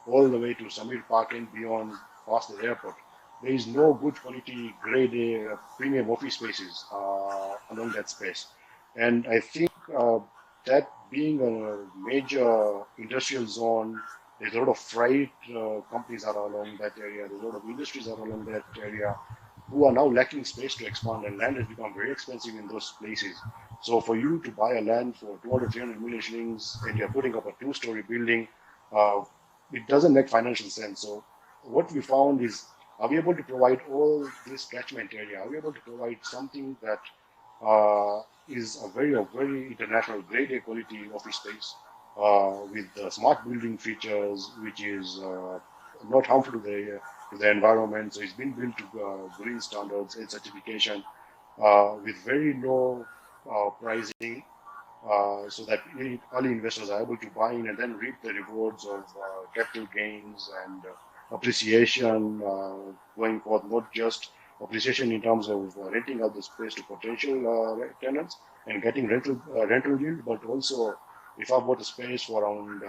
all the way to Samir Park and beyond past the airport, there is no good quality grade A premium office spaces along that space. And I think that being a major industrial zone, there's a lot of freight companies are along that area, there's a lot of industries are along that area. who are now lacking space to expand, and land has become very expensive in those places. So for you to buy a land for 200, 300 million shillings and you're putting up a two-story building, it doesn't make financial sense. So what we found is, are we able to provide all this catchment area? Are we able to provide something that is a very international grade A quality office space with smart building features, which is not harmful to the environment. So it's been built to green standards and certification with very low pricing, so that early investors are able to buy in and then reap the rewards of capital gains and appreciation going forth, not just appreciation in terms of renting out the space to potential tenants and getting rental yield, but also if I bought a space for around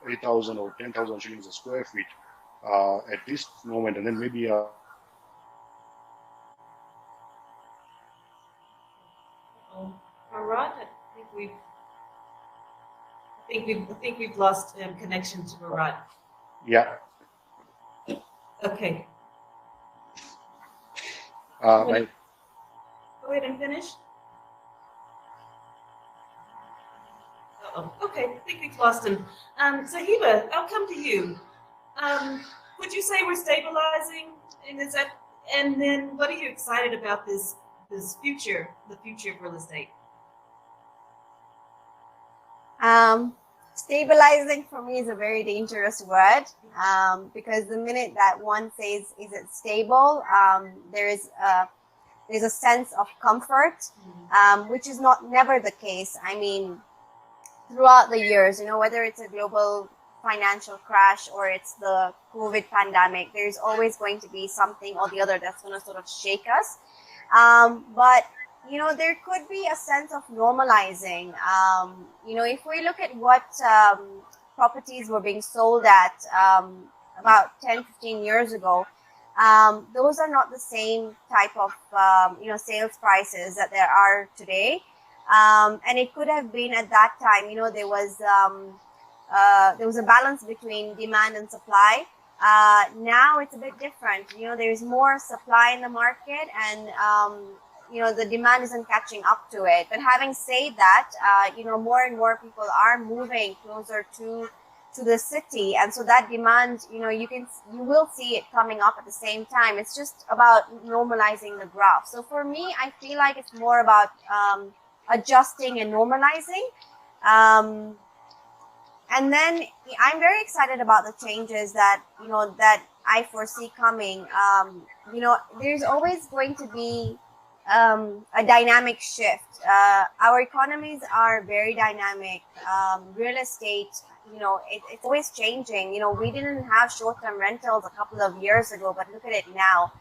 8,000 or 10,000 shillings a square feet at this moment, and then maybe Bharat, I think we've lost connection to Bharat. yeah. Okay. Right. Go ahead and finish. Okay, I think we've lost him. Zahiba, I'll come to you. Would you say we're stabilizing? And then what are you excited about this future, the future of real estate? Stabilizing for me is a very dangerous word, because the minute that one says, is it stable, there's a sense of comfort, which is never the case. I mean, throughout the years, whether it's a global financial crash or it's the COVID pandemic, there's always going to be something or the other that's going to sort of shake us. But there could be a sense of normalizing. If we look at what properties were being sold at about 10, 15 years ago, those are not the same type of sales prices that there are today. And it could have been at that time, there was a balance between demand and supply. Now it's a bit different. There's more supply in the market, and the demand isn't catching up to it. But having said that, more and more people are moving closer to the city, and so that demand, you will see it coming up at the same time. It's just about normalizing the graph. So for me, I feel like it's more about adjusting and normalizing. And then I'm very excited about the changes that I foresee coming. There's always going to be a dynamic shift. Our economies are very dynamic. Real estate, it's always changing. We didn't have short-term rentals a couple of years ago, but look at it now.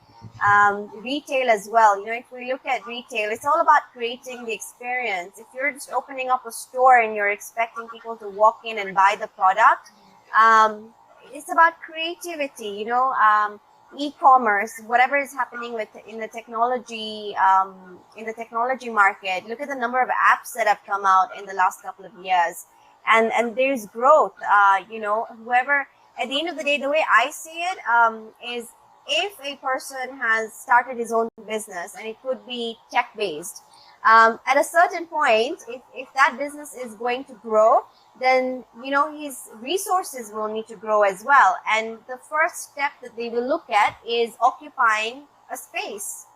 Retail as well. If we look at retail, it's all about creating the experience. If you're just opening up a store and you're expecting people to walk in and buy the product, it's about creativity. E-commerce, whatever is happening in the technology market. Look at the number of apps that have come out in the last couple of years, and there's growth. Whoever, at the end of the day, the way I see it is, if a person has started his own business, and it could be tech-based, at a certain point, if that business is going to grow, then his resources will need to grow as well. And the first step that they will look at is occupying a space.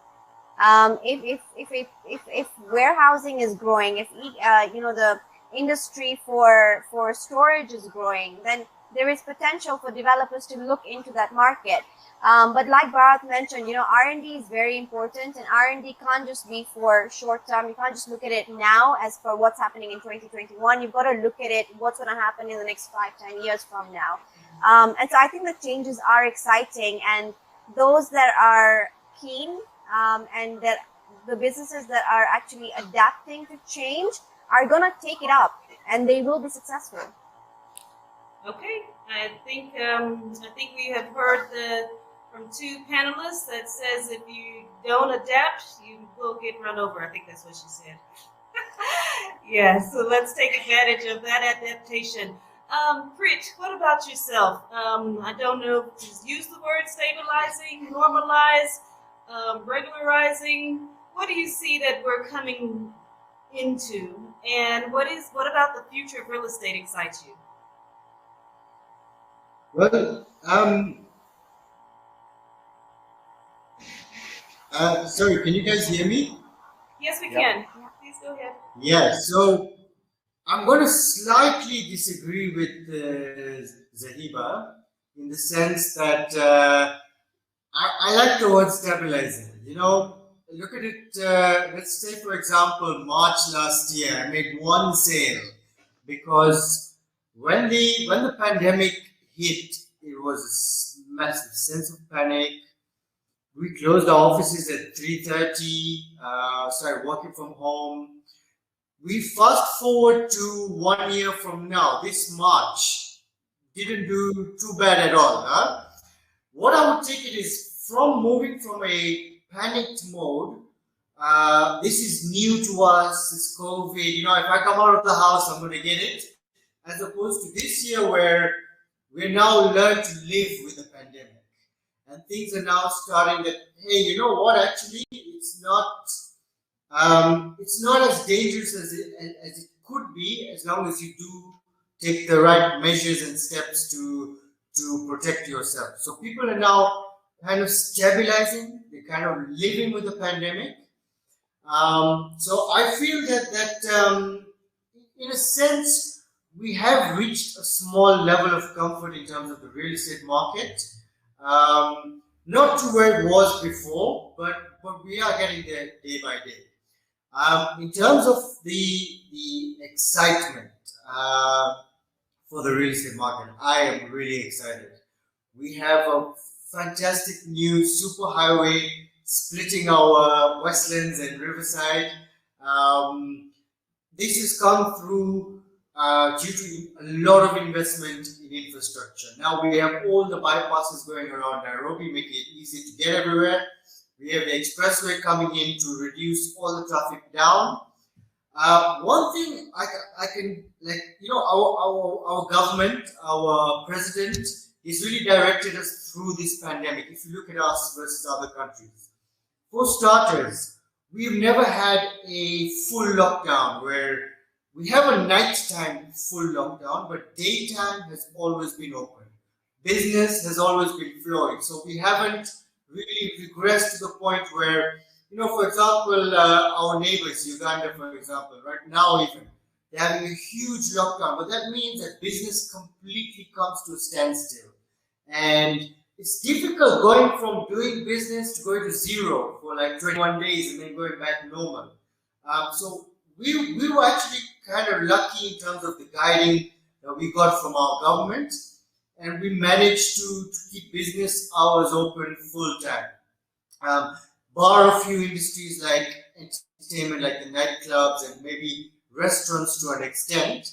If warehousing is growing, if the industry for storage is growing, then there is potential for developers to look into that market. But like Bharat mentioned, R&D is very important, and R&D can't just be for short term. You can't just look at it now as for what's happening in 2021. You've got to look at it, what's going to happen in the next 5-10 years from now. And so I think the changes are exciting, and those that are keen, and that the businesses that are actually adapting to change are going to take it up, and they will be successful. Okay, I think we have heard from two panelists that says if you don't adapt, you will get run over. I think that's what she said. Yeah, so let's take advantage of that adaptation. Prit, what about yourself? I don't know if you use the word stabilizing, normalize. regularizing? What do you see that we're coming into, and what about the future of real estate excites you? Well, sorry, can you guys hear me? Yes, we Yeah. can. Please go ahead. Yeah, so I'm going to slightly disagree with Zahiba in the sense that I like the word stabilizing. You know, look at it. Let's say, for example, March last year, I made one sale because when the pandemic hit, it was a massive sense of panic. We closed our offices at 3:30. Started working from home. We fast forward to 1 year from now. This March didn't do too bad at all. Huh? What I would take it is from moving from a panicked mode. This is new to us. It's COVID. You know, if I come out of the house, I'm going to get it. As opposed to this year where we're now learned to live with the pandemic. And things are now starting that, hey, you know what, actually, it's not as dangerous as it could be as long as you do take the right measures and steps to protect yourself. So people are now kind of stabilizing, they're kind of living with the pandemic. So I feel that in a sense, we have reached a small level of comfort in terms of the real estate market. Not to where it was before, but we are getting there day by day. In terms of the excitement for the real estate market, I am really excited. We have a fantastic new superhighway splitting our Westlands and Riverside. This has come through due to a lot of investment in infrastructure. Now we have all the bypasses going around Nairobi, making it easy to get everywhere. We have the expressway coming in to reduce all the traffic down. One thing I can, like, you know, our government, our president is really directed us through this pandemic. If you look at us versus other countries, for starters, we've never had a full lockdown where we have a nighttime full lockdown, but daytime has always been open. Business has always been flowing. So we haven't really regressed to the point where, you know, for example, our neighbors, Uganda, for example, right now even, they're having a huge lockdown. But that means that business completely comes to a standstill. And it's difficult going from doing business to going to zero for like 21 days and then going back normal. So we were actually kind of lucky in terms of the guiding that we got from our government, and we managed to keep business hours open full time. Bar a few industries like entertainment, like the nightclubs and maybe restaurants to an extent.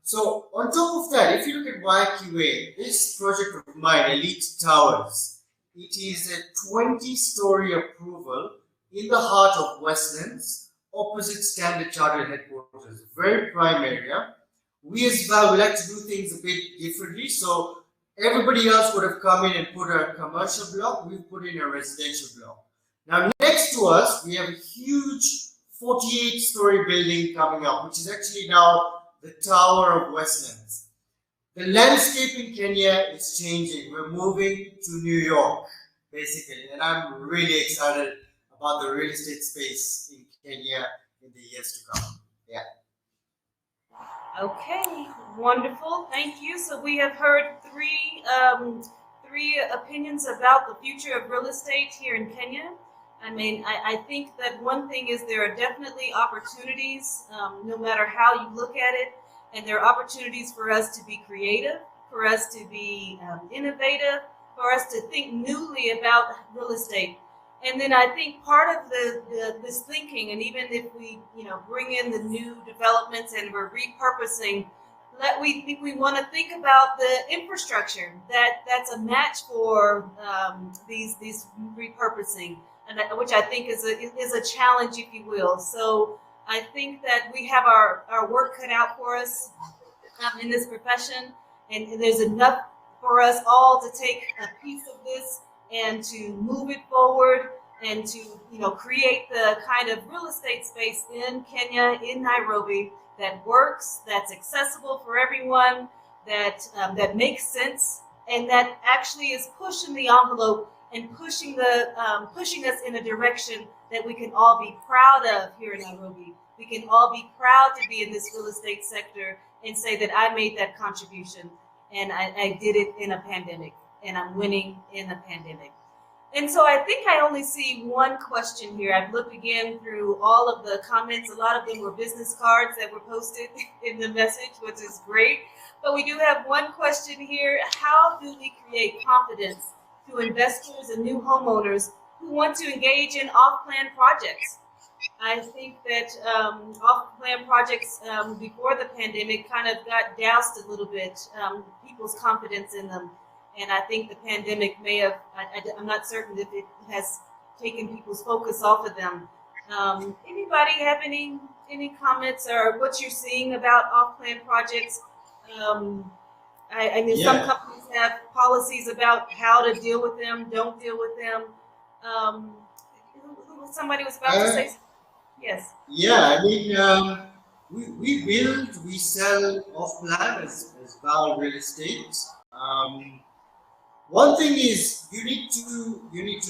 So on top of that, if you look at YQA, this project of mine, Elite Towers, it is a 20-story approval in the heart of Westlands, opposite Standard Chartered headquarters, very prime area. We as VAAL, we like to do things a bit differently. So everybody else would have come in and put a commercial block. We've put in a residential block. Now next to us, we have a huge 48-story building coming up, which is actually now the Tower of Westlands. The landscape in Kenya is changing. We're moving to New York, basically, and I'm really excited about the real estate space in Kenya in the years to come. Yeah. Okay, wonderful. Thank you. So we have heard three opinions about the future of real estate here in Kenya. I mean, I think that one thing is there are definitely opportunities, no matter how you look at it, and there are opportunities for us to be creative, for us to be innovative, for us to think newly about real estate. And then I think part of this thinking, and even if we bring in the new developments and we're repurposing, we want to think about the infrastructure that's a match for these repurposing, and which I think is a challenge, if you will. So I think that we have our work cut out for us in this profession, and there's enough for us all to take a piece of this and to move it forward and to create the kind of real estate space in Kenya, in Nairobi, that works, that's accessible for everyone, that makes sense, and that actually is pushing the envelope and pushing us in a direction that we can all be proud of here in Nairobi. We can all be proud to be in this real estate sector and say that I made that contribution and I did it in a pandemic and I'm winning in a pandemic. And so I think I only see one question here. I've looked again through all of the comments. A lot of them were business cards that were posted in the message, which is great. But we do have one question here. How do we create confidence to investors and new homeowners who want to engage in off-plan projects? I think that off-plan projects before the pandemic kind of got doused a little bit, people's confidence in them. And I think the pandemic may have, I'm not certain if it has taken people's focus off of them. Anybody have any comments or what you're seeing about off-plan projects? I mean, some companies have policies about how to deal with them, don't deal with them. Somebody was about to say something. Yes. Yeah, I mean, we build, we sell off-plan as VAAL real estate. One thing is you need to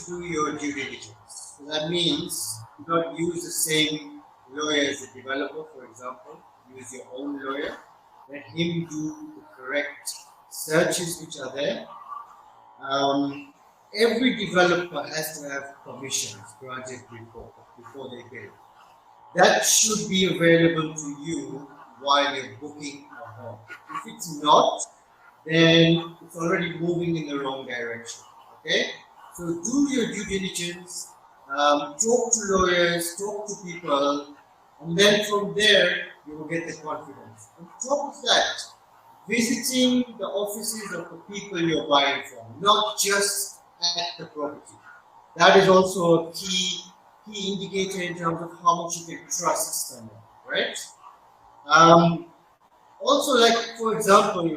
do your due diligence. So that means do not use the same lawyer as the developer, for example. Use your own lawyer. Let him do the correct searches which are there. Every developer has to have permissions granted before they build. That should be available to you while you're booking a home. If it's not, then it's already moving in the wrong direction. Okay? So do your due diligence, talk to lawyers, talk to people, and then from there you will get the confidence. On top of that, visiting the offices of the people you're buying from, not just at the property. That is also a key indicator in terms of how much you can trust someone, right? Also, like for example,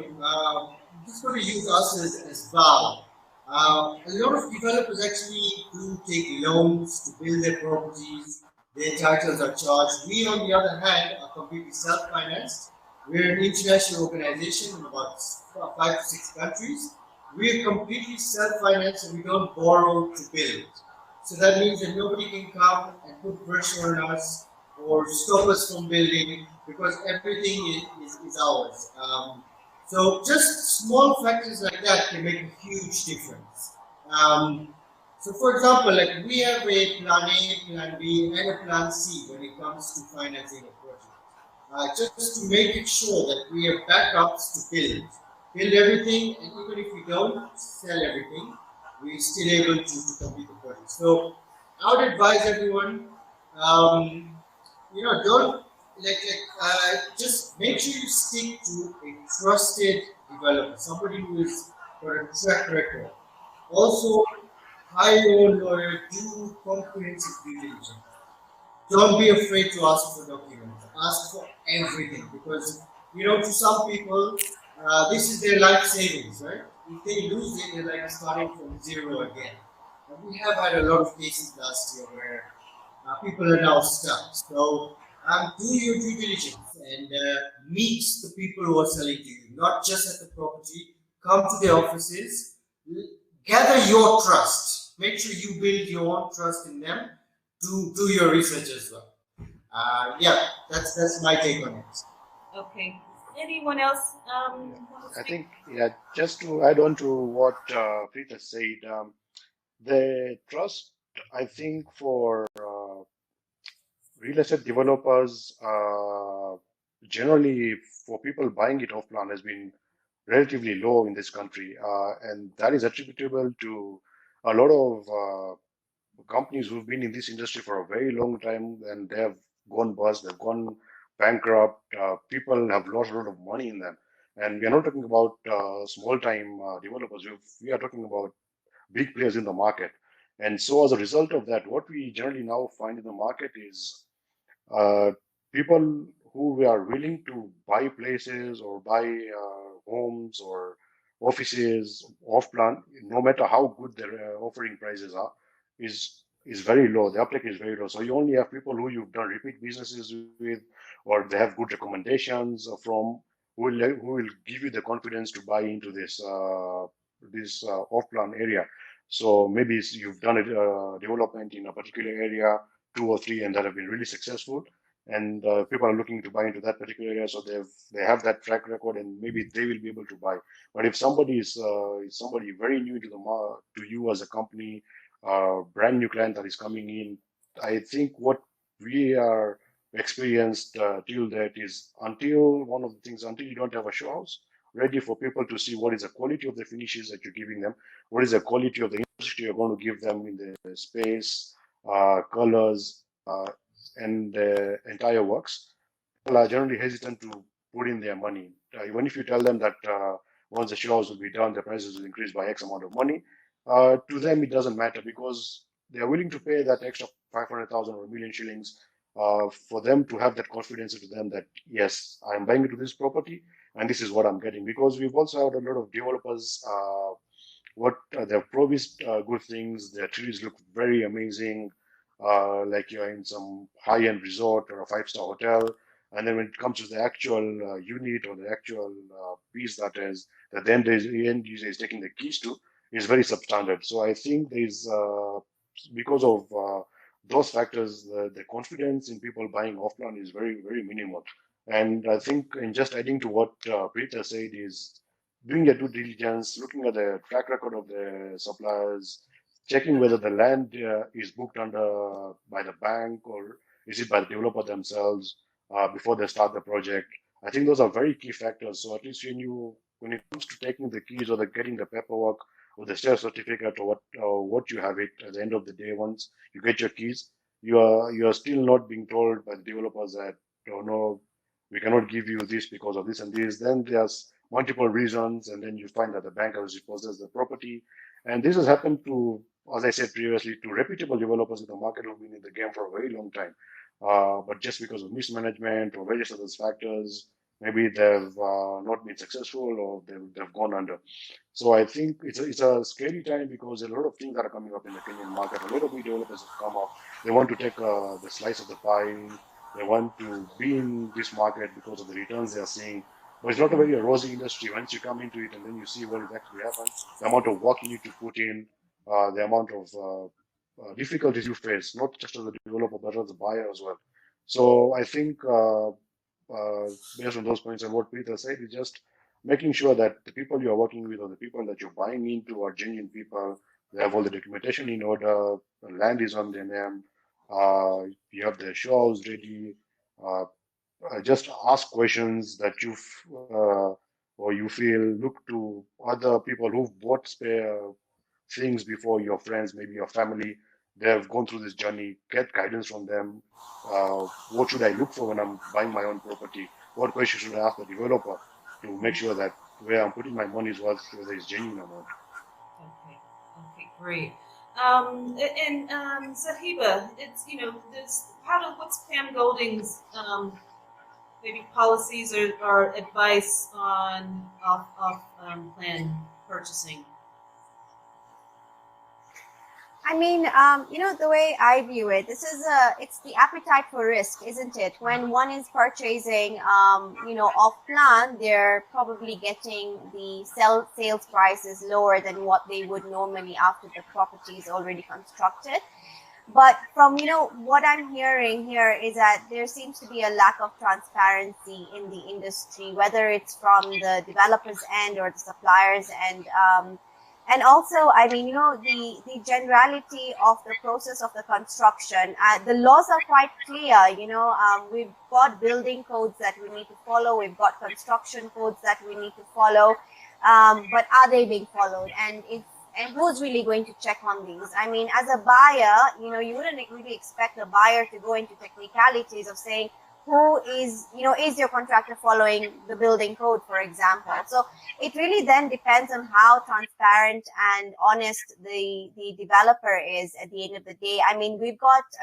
just going to use us as VAAL. A lot of developers actually do take loans to build their properties. Their titles are charged. We, on the other hand, are completely self-financed. We're an international organization in about 5 to 6 countries. We're completely self-financed and we don't borrow to build. So that means that nobody can come and put pressure on us or stop us from building because everything is ours. So just small factors like that can make a huge difference. So for example, like we have a plan A, plan B, and a plan C when it comes to financing a project. Just to make it sure that we have backups to build everything, and even if we don't sell everything, we're still able to complete the project. So I would advise everyone, don't just make sure you stick to a trusted developer, somebody who is got a track record. Also, hire your own lawyer, do comprehensive due diligence. Don't be afraid to ask for documents. Ask for everything because to some people, this is their life savings, right? If they lose it, they're like starting from zero again. And we have had a lot of cases last year where people are now stuck. So do your due diligence and meet the people who are selling to you, not just at the property. Come to the offices, gather your trust. Make sure you build your own trust in them. Do your research as well. Yeah, that's my take on it. Okay. Anyone else? I think, just to add on to what Prit has said, the trust, I think, for real estate developers, generally for people buying it off plan, has been relatively low in this country. And that is attributable to a lot of companies who've been in this industry for a very long time and they have gone bust, they've gone bankrupt, people have lost a lot of money in them. And we are not talking about small time developers, we are talking about big players in the market. And so as a result of that, what we generally now find in the market is people who are willing to buy places or buy homes or offices off plan, no matter how good their offering prices are, is very low. The uptake is very low. So you only have people who you've done repeat businesses with, or they have good recommendations from, who will give you the confidence to buy into this off plan area. So maybe you've done a development in a particular area, 2 or 3, and that have been really successful, and people are looking to buy into that particular area, so they have that track record, and maybe they will be able to buy. But if somebody is somebody very new to to you as a company, brand new client that is coming in, I think what we are experienced till that is, until one of the things, until you don't have a show house ready for people to see what is the quality of the finishes that you're giving them, what is the quality of the industry you're going to give them in the space, colors, and the entire works, people are generally hesitant to put in their money. Even if you tell them that once the shows will be done, the prices will increase by X amount of money, to them it doesn't matter, because they are willing to pay that extra 500,000 or 1 million shillings for them to have that confidence into them that, yes, I'm buying into this property and this is what I'm getting. Because we've also had a lot of developers, they've promised good things. Their trees look very amazing, like you're in some high-end resort or a five-star hotel. And then when it comes to the actual unit or the actual piece that the end user is taking the keys to, is very substandard. So I think there's because of those factors, the confidence in people buying off plan is very, very minimal. And I think, in just adding to what Prit said, is doing your due diligence, looking at the track record of the suppliers, checking whether the land is booked under by the bank, or is it by the developer themselves before they start the project. I think those are very key factors. So at least when it comes to taking the keys or getting the paperwork or the sales certificate, or what you have it at the end of the day, once you get your keys, you are still not being told by the developers that, oh no, we cannot give you this because of this and this. Then there's multiple reasons, and then you find that the bank has repossessed the property. And this has happened to, as I said previously, to reputable developers in the market who've been in the game for a very long time. But just because of mismanagement or various other factors, maybe they've not been successful, or they've gone under. So I think it's a scary time, because a lot of things that are coming up in the Kenyan market. A lot of new developers have come up. They want to take the slice of the pie. They want to be in this market because of the returns they are seeing. But it's not a very rosy industry once you come into it, and then you see what is actually happened. The amount of work you need to put in, the amount of difficulties you face, not just as a developer, but as a buyer as well. So I think, based on those points and what Peter said, is just making sure that the people you are working with, or the people that you're buying into, are genuine people. They have all the documentation in order, the land is on their name, you have the shows ready. Uh, just ask questions that or you feel, look to other people who've bought spare things before, your friends, maybe your family. They have gone through this journey. Get guidance from them. What should I look for when I'm buying my own property? What questions should I ask the developer to make sure that where I'm putting my money is worth, whether it's genuine or not? Okay, okay, great. Zahiba, it's there's what's Pam Golding's maybe policies or advice on off plan purchasing? I mean, the way I view it, it's the appetite for risk, isn't it? When one is purchasing, off plan, they're probably getting the sales prices lower than what they would normally after the property is already constructed. But from, what I'm hearing here is that there seems to be a lack of transparency in the industry, whether it's from the developers' end or the suppliers' end. And also, I mean, the generality of the process of the construction, the laws are quite clear. We've got building codes that we need to follow. We've got construction codes that we need to follow. But are they being followed? And who's really going to check on these? I mean, as a buyer, you wouldn't really expect a buyer to go into technicalities of saying, is your contractor following the building code, for example? So it really then depends on how transparent and honest the developer is at the end of the day. I mean, we've worked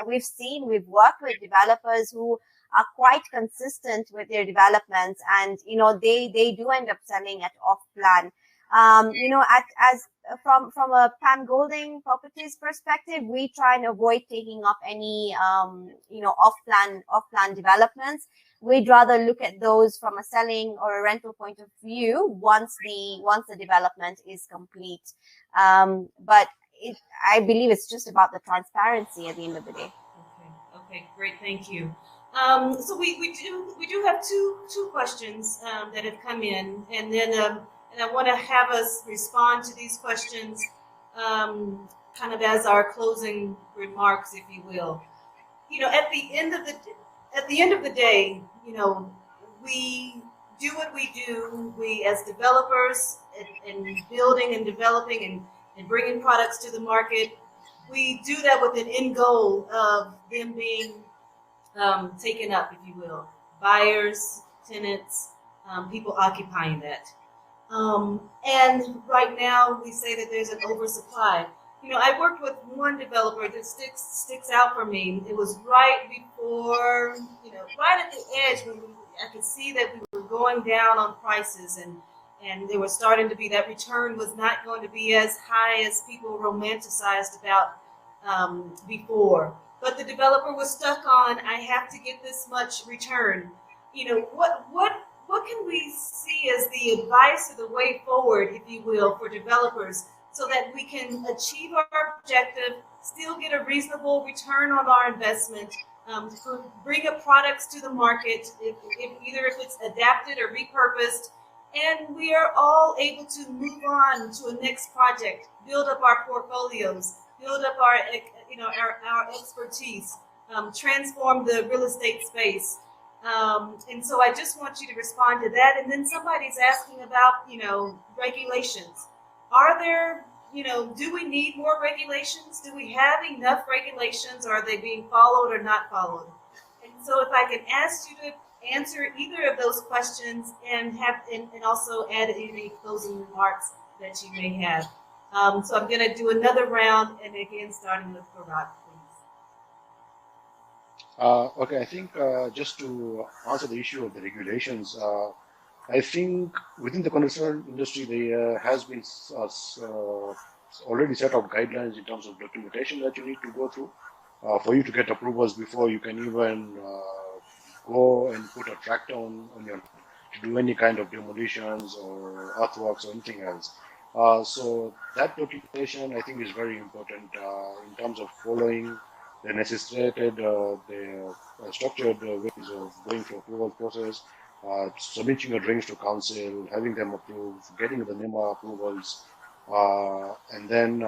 with developers who are quite consistent with their developments, and they do end up selling at off plan. From a Pam Golding Properties perspective, we try and avoid taking up any off plan developments. We'd rather look at those from a selling or a rental point of view once the development is complete. But I believe it's just about the transparency at the end of the day. Okay, great, thank you. So we do have two questions that have come in, and then and I want to have us respond to these questions kind of as our closing remarks, if you will. At the end of the day, we do what we do. We as developers and building and developing and bringing products to the market, we do that with an end goal of them being taken up, if you will, buyers, tenants, people occupying that. And right now we say that there's an oversupply. I worked with one developer that sticks out for me. It was right before, right at the edge when I could see that we were going down on prices, and they were starting to be, that return was not going to be as high as people romanticized about before. But the developer was stuck on, I have to get this much return. What can we see as the advice or the way forward, if you will, for developers so that we can achieve our objective, still get a reasonable return on our investment, bring up products to the market, either if it's adapted or repurposed, and we are all able to move on to a next project, build up our portfolios, build up our expertise, transform the real estate space. And so I just want you to respond to that. And then somebody's asking about, regulations. Are there, do we need more regulations? Do we have enough regulations? Are they being followed or not followed? And so if I can ask you to answer either of those questions and also add any closing remarks that you may have. So I'm going to do another round, and again, starting with Bharat, please. Okay, I think just to answer the issue of the regulations, I think within the construction industry there has been already set of guidelines in terms of documentation that you need to go through for you to get approvals before you can even go and put a tractor on your to do any kind of demolitions or earthworks or anything else. So that documentation I think is very important in terms of following the necessitated, the structured ways of going through approval process, submitting your drawings to council, having them approved, getting the NEMA approvals, and then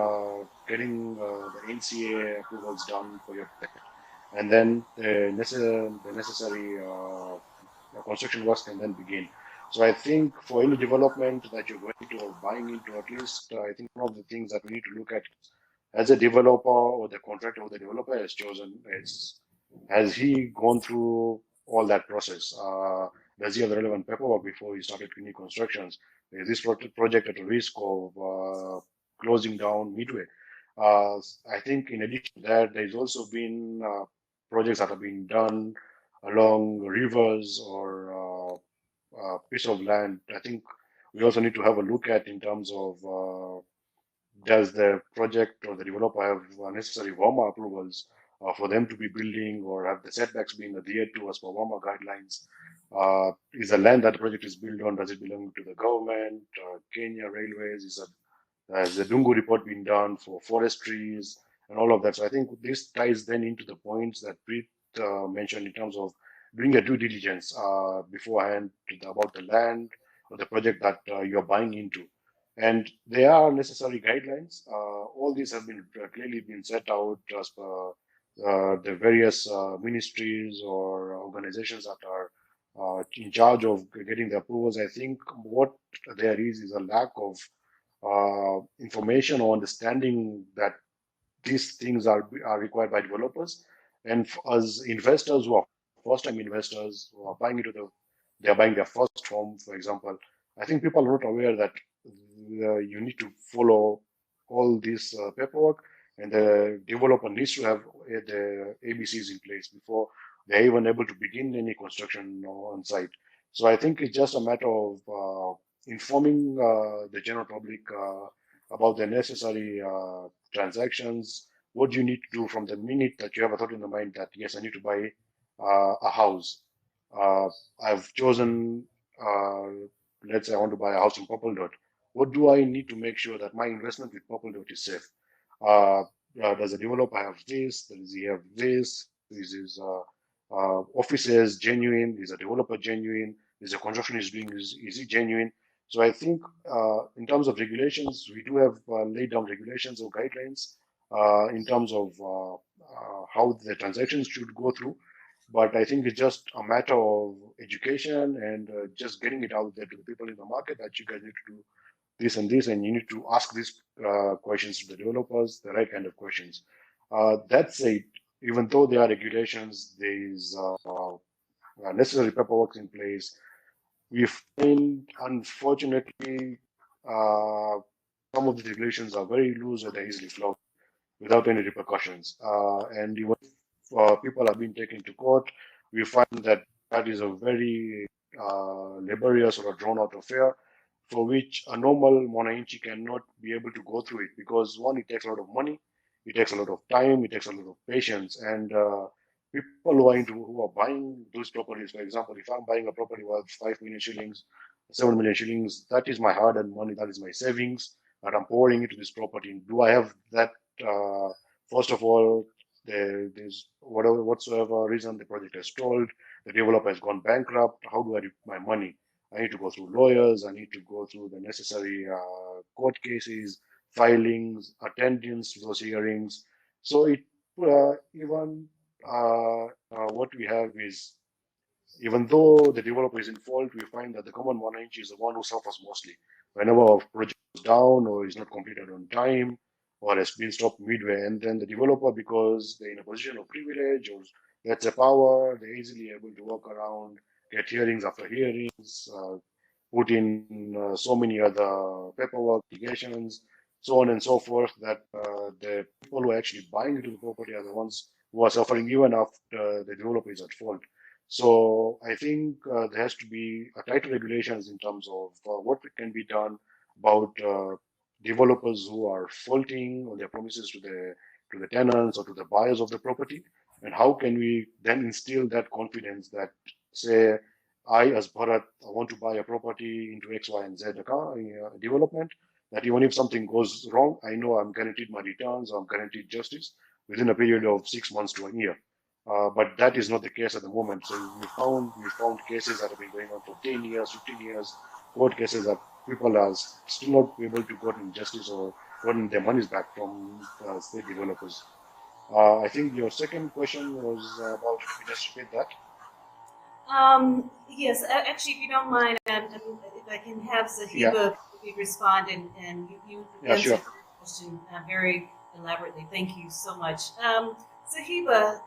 getting the NCA approvals done for your project. And then the necessary construction works can then begin. So I think for any development that you're going to or buying into, at least I think one of the things that we need to look at as a developer or the contractor or the developer has chosen is, has he gone through all that process? Does he have the relevant paperwork before he started any constructions? Is this project at a risk of closing down midway? I think in addition to that, there's also been projects that have been done along rivers or piece of land. I think we also need to have a look at in terms of does the project or the developer have necessary WAMA approvals for them to be building, or have the setbacks been adhered to as per WAMA guidelines? Is the land that the project is built on, does it belong to the government, Kenya Railways? Has the Dungu report been done for forestries and all of that? So I think this ties then into the points that Prit mentioned in terms of doing a due diligence beforehand about the land or the project that you're buying into. And there are necessary guidelines. All these have been clearly been set out as per the various ministries or organizations that are in charge of getting the approvals. I think what there is a lack of information or understanding that these things are required by developers, and as investors who are first-time investors who are buying they are buying their first home, for example. I think people are not aware that you need to follow all this paperwork, and the developer needs to have the ABCs in place before they're even able to begin any construction on site. So I think it's just a matter of informing the general public about the necessary transactions. What do you need to do from the minute that you have a thought in the mind that, yes, I need to buy a house. Uh, I've chosen, let's say I want to buy a house in Purple Dot. What do I need to make sure that my investment with Purple Dot is safe? Does the developer have this? Does he have this? Is his offices genuine? Is the developer genuine? Is the construction is doing, is it genuine? So I think in terms of regulations, we do have laid down regulations or guidelines in terms of how the transactions should go through. But I think it's just a matter of education and just getting it out there to the people in the market that you guys need to do this and this, and you need to ask these questions to the developers, the right kind of questions. That said, even though there are regulations, there is necessary paperwork in place. We find, unfortunately, some of the regulations are very loose or they're easily flouted without any repercussions. And even if people are being taken to court, we find that that is a very laborious or a drawn out affair for which a normal Monaichi cannot be able to go through it because one, it takes a lot of money, it takes a lot of time, it takes a lot of patience, and people who are buying those properties, for example, if I'm buying a property worth 5 million shillings, 7 million shillings, that is my hard-earned money, that is my savings, and I'm pouring into this property. Do I have that? First of all, there's whatsoever reason the project has stalled, the developer has gone bankrupt. How do I recoup my money? I need to go through lawyers. I need to go through the necessary court cases, filings, attendance to those hearings. So even what we have is, even though the developer is in fault, we find that the common Monaichi is the one who suffers mostly. Whenever a project is down or is not completed on time or has been stopped midway, and then the developer, because they're in a position of privilege or that's a power, they're easily able to work around, get hearings after hearings, put in so many other paperwork, obligations, so on and so forth, that the people who are actually buying into the property are the ones who are suffering even after the developer is at fault. So I think there has to be a tighter regulations in terms of what can be done about developers who are faulting on their promises to the tenants or to the buyers of the property, and how can we then instill that confidence that, say, I as Bharat, I want to buy a property into X, Y, and Z development, that even if something goes wrong, I know I'm guaranteed my returns, or I'm guaranteed justice within a period of 6 months to a year. But that is not the case at the moment. So we found cases that have been going on for 10 years, 15 years, court cases that people are still not able to get justice or gotten their monies back from state developers. I think your second question was about, if you just repeat that. Yes, actually, if you don't mind, if I can have Yeah, Zahiba respond, and you yeah, answered sure. the question very elaborately. Thank you so much. Zahiba,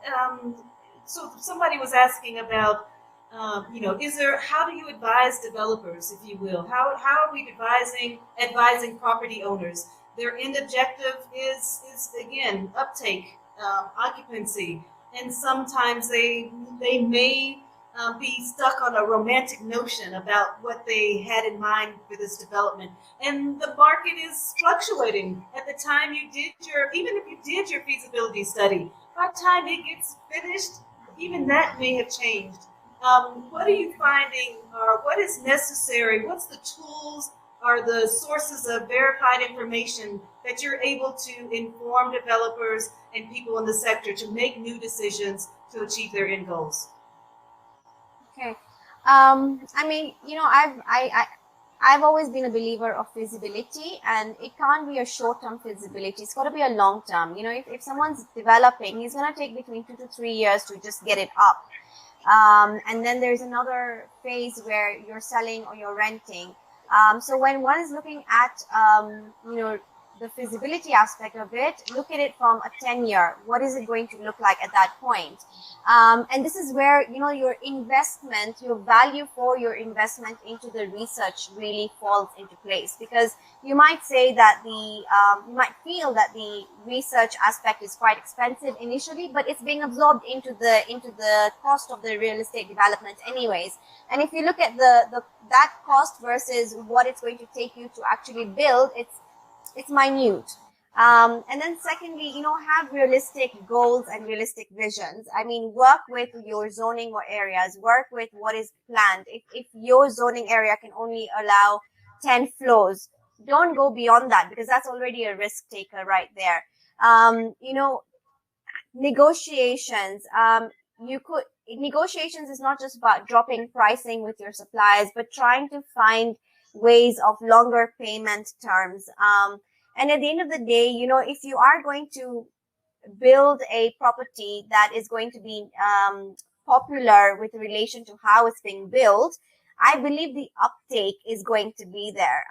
so somebody was asking about, how do you advise developers, if you will? How are we advising property owners? Their end objective is again uptake, occupancy, and sometimes they may be stuck on a romantic notion about what they had in mind for this development. And the market is fluctuating. At the time you did even if you did your feasibility study, by the time it gets finished, even that may have changed. What are you finding, or what is necessary? What's the tools or the sources of verified information that you're able to inform developers and people in the sector to make new decisions to achieve their end goals? Okay. I mean, I've always been a believer of feasibility, and it can't be a short-term feasibility. It's got to be a long-term. If someone's developing, he's going to take between 2 to 3 years to just get it up. And then there's another phase where you're selling or you're renting. So when one is looking at, the feasibility aspect of it, look at it from a 10-year. What is it going to look like at that point? And this is where, you know, your investment, your value for your investment into the research really falls into place, because you might say that you might feel that the research aspect is quite expensive initially, but it's being absorbed into the cost of the real estate development anyways. And if you look at that cost versus what it's going to take you to actually build, it's minute. And then secondly, you know, have realistic goals and realistic visions. I mean, work with your zoning or areas, work with what is planned. If your zoning area can only allow 10 floors, don't go beyond that, because that's already a risk taker right there. You know, negotiations. Negotiations is not just about dropping pricing with your suppliers, but trying to find ways of longer payment terms. And at the end of the day, you know, if you are going to build a property that is going to be popular with relation to how it's being built, I believe the uptake is going to be there.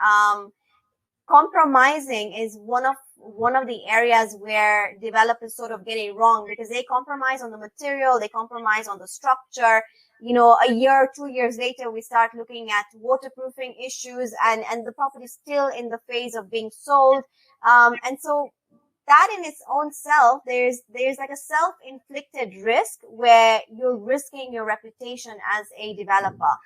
Compromising is one of the areas where developers sort of get it wrong, because they compromise on the material, they compromise on the structure. You know, a year, 2 years later, we start looking at waterproofing issues, and the property is still in the phase of being sold. And so that in its own self, there's like a self-inflicted risk where you're risking your reputation as a developer.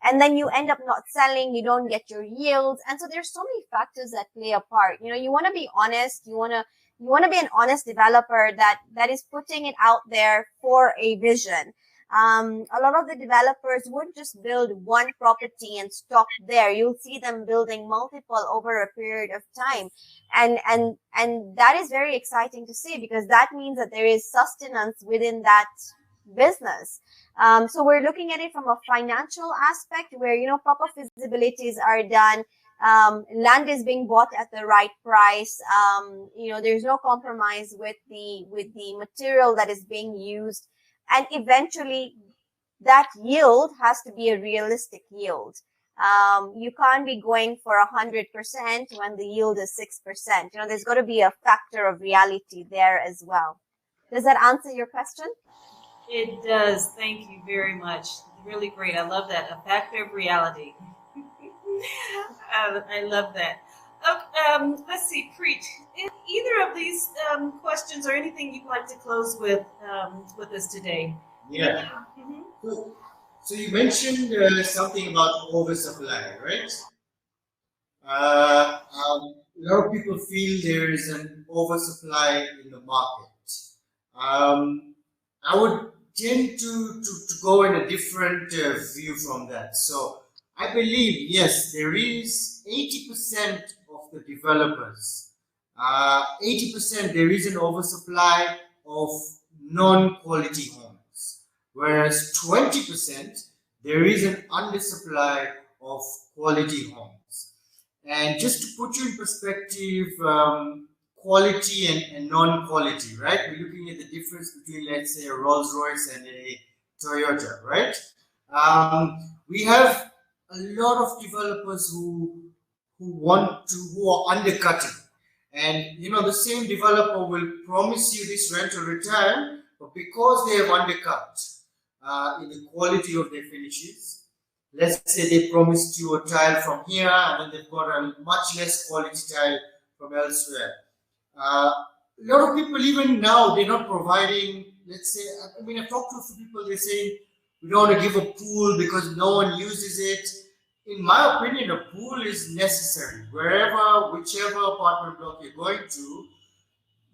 And then you end up not selling, you don't get your yields. And so there's so many factors that play a part. You know, you want to be honest, you want to be an honest developer that is putting it out there for a vision. A lot of the developers wouldn't just build one property and stop there. You'll see them building multiple over a period of time. And that is very exciting to see, because that means that there is sustenance within that business. So we're looking at it from a financial aspect where, you know, proper feasibilities are done. Land is being bought at the right price. You know, there's no compromise with the material that is being used. And eventually that yield has to be a realistic yield. You can't be going for 100% when the yield is 6%. You know, there's got to be a factor of reality there as well. Does that answer your question? It does. Thank you very much. Really great. I love that. A factor of reality. I love that. Okay, let's see, Prit. Either of these questions or anything you'd like to close with us today? Yeah. Mm-hmm. So you mentioned something about oversupply, right? A lot of people feel there is an oversupply in the market. I would tend to go in a different view from that. So I believe, yes, there is 80% of the developers, 80% there is an oversupply of non-quality homes, whereas 20% there is an undersupply of quality homes. And just to put you in perspective, quality and non-quality, right? We're looking at the difference between, let's say, a Rolls-Royce and a Toyota, right? We have a lot of developers who are undercutting, and you know, the same developer will promise you this rental return, but because they have undercut in the quality of their finishes, let's say they promised you a tile from here and then they've got a much less quality tile from elsewhere. A lot of people, even now, they're not providing, let's say, I mean, I've talked to a few people, they're saying, we don't want to give a pool because no one uses it. In my opinion, a pool is necessary. Whichever apartment block you're going to,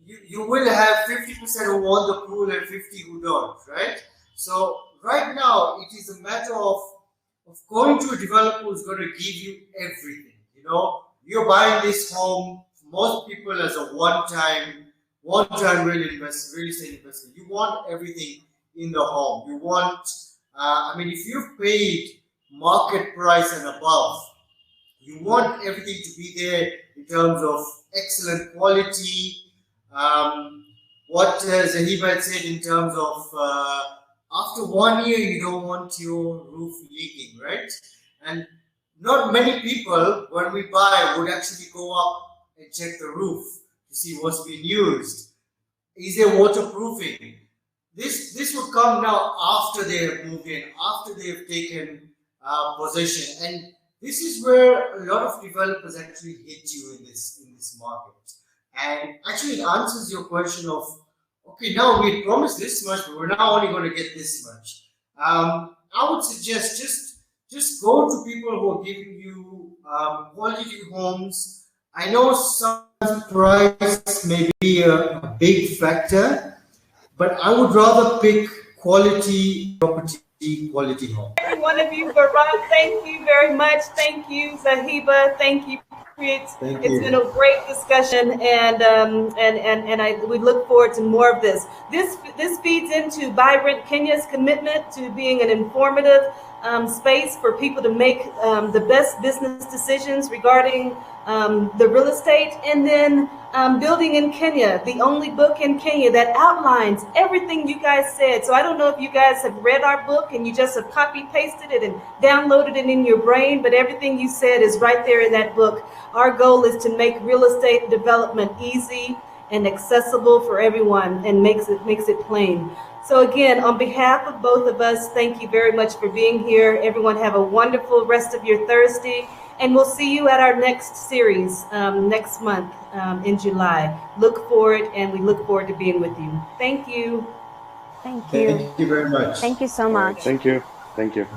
you will have 50% who want the pool and 50 who don't, right? So right now, it is a matter of going to a developer who's going to give you everything. You know, you're buying this home, most people, as a one-time real estate investment. You want everything in the home. You want, I mean, if you've paid market price and above, you want everything to be there in terms of excellent quality. What Zahiba had said in terms of after 1 year, you don't want your roof leaking, right? And not many people, when we buy, would actually go up and check the roof to see what's been used. Is there waterproofing? This would come now after they have moved in, after they have taken possession, and this is where a lot of developers actually hit you in this market. And actually, it answers your question of, okay, now we promised this much, but we're now only going to get this much. I would suggest just go to people who are giving you quality homes. I know some price may be a big factor, but I would rather pick quality property, quality home. Every one of you, Bharat, thank you very much. Thank you, Zahiba. Thank you, Prit. It's been a great discussion, and we look forward to more of this. This feeds into BuyRentKenya's commitment to being an informative space for people to make the best business decisions regarding the real estate, and then Building in Kenya, the only book in Kenya that outlines everything you guys said. So I don't know if you guys have read our book and you just have copy pasted it and downloaded it in your brain, but everything you said is right there in that book. Our goal is to make real estate development easy and accessible for everyone, and makes it plain. So again, on behalf of both of us, thank you very much for being here. Everyone have a wonderful rest of your Thursday, and we'll see you at our next series next month in July. Look for it, and we look forward to being with you. Thank you. Thank you. Thank you very much. Thank you so much. Thank you. Thank you.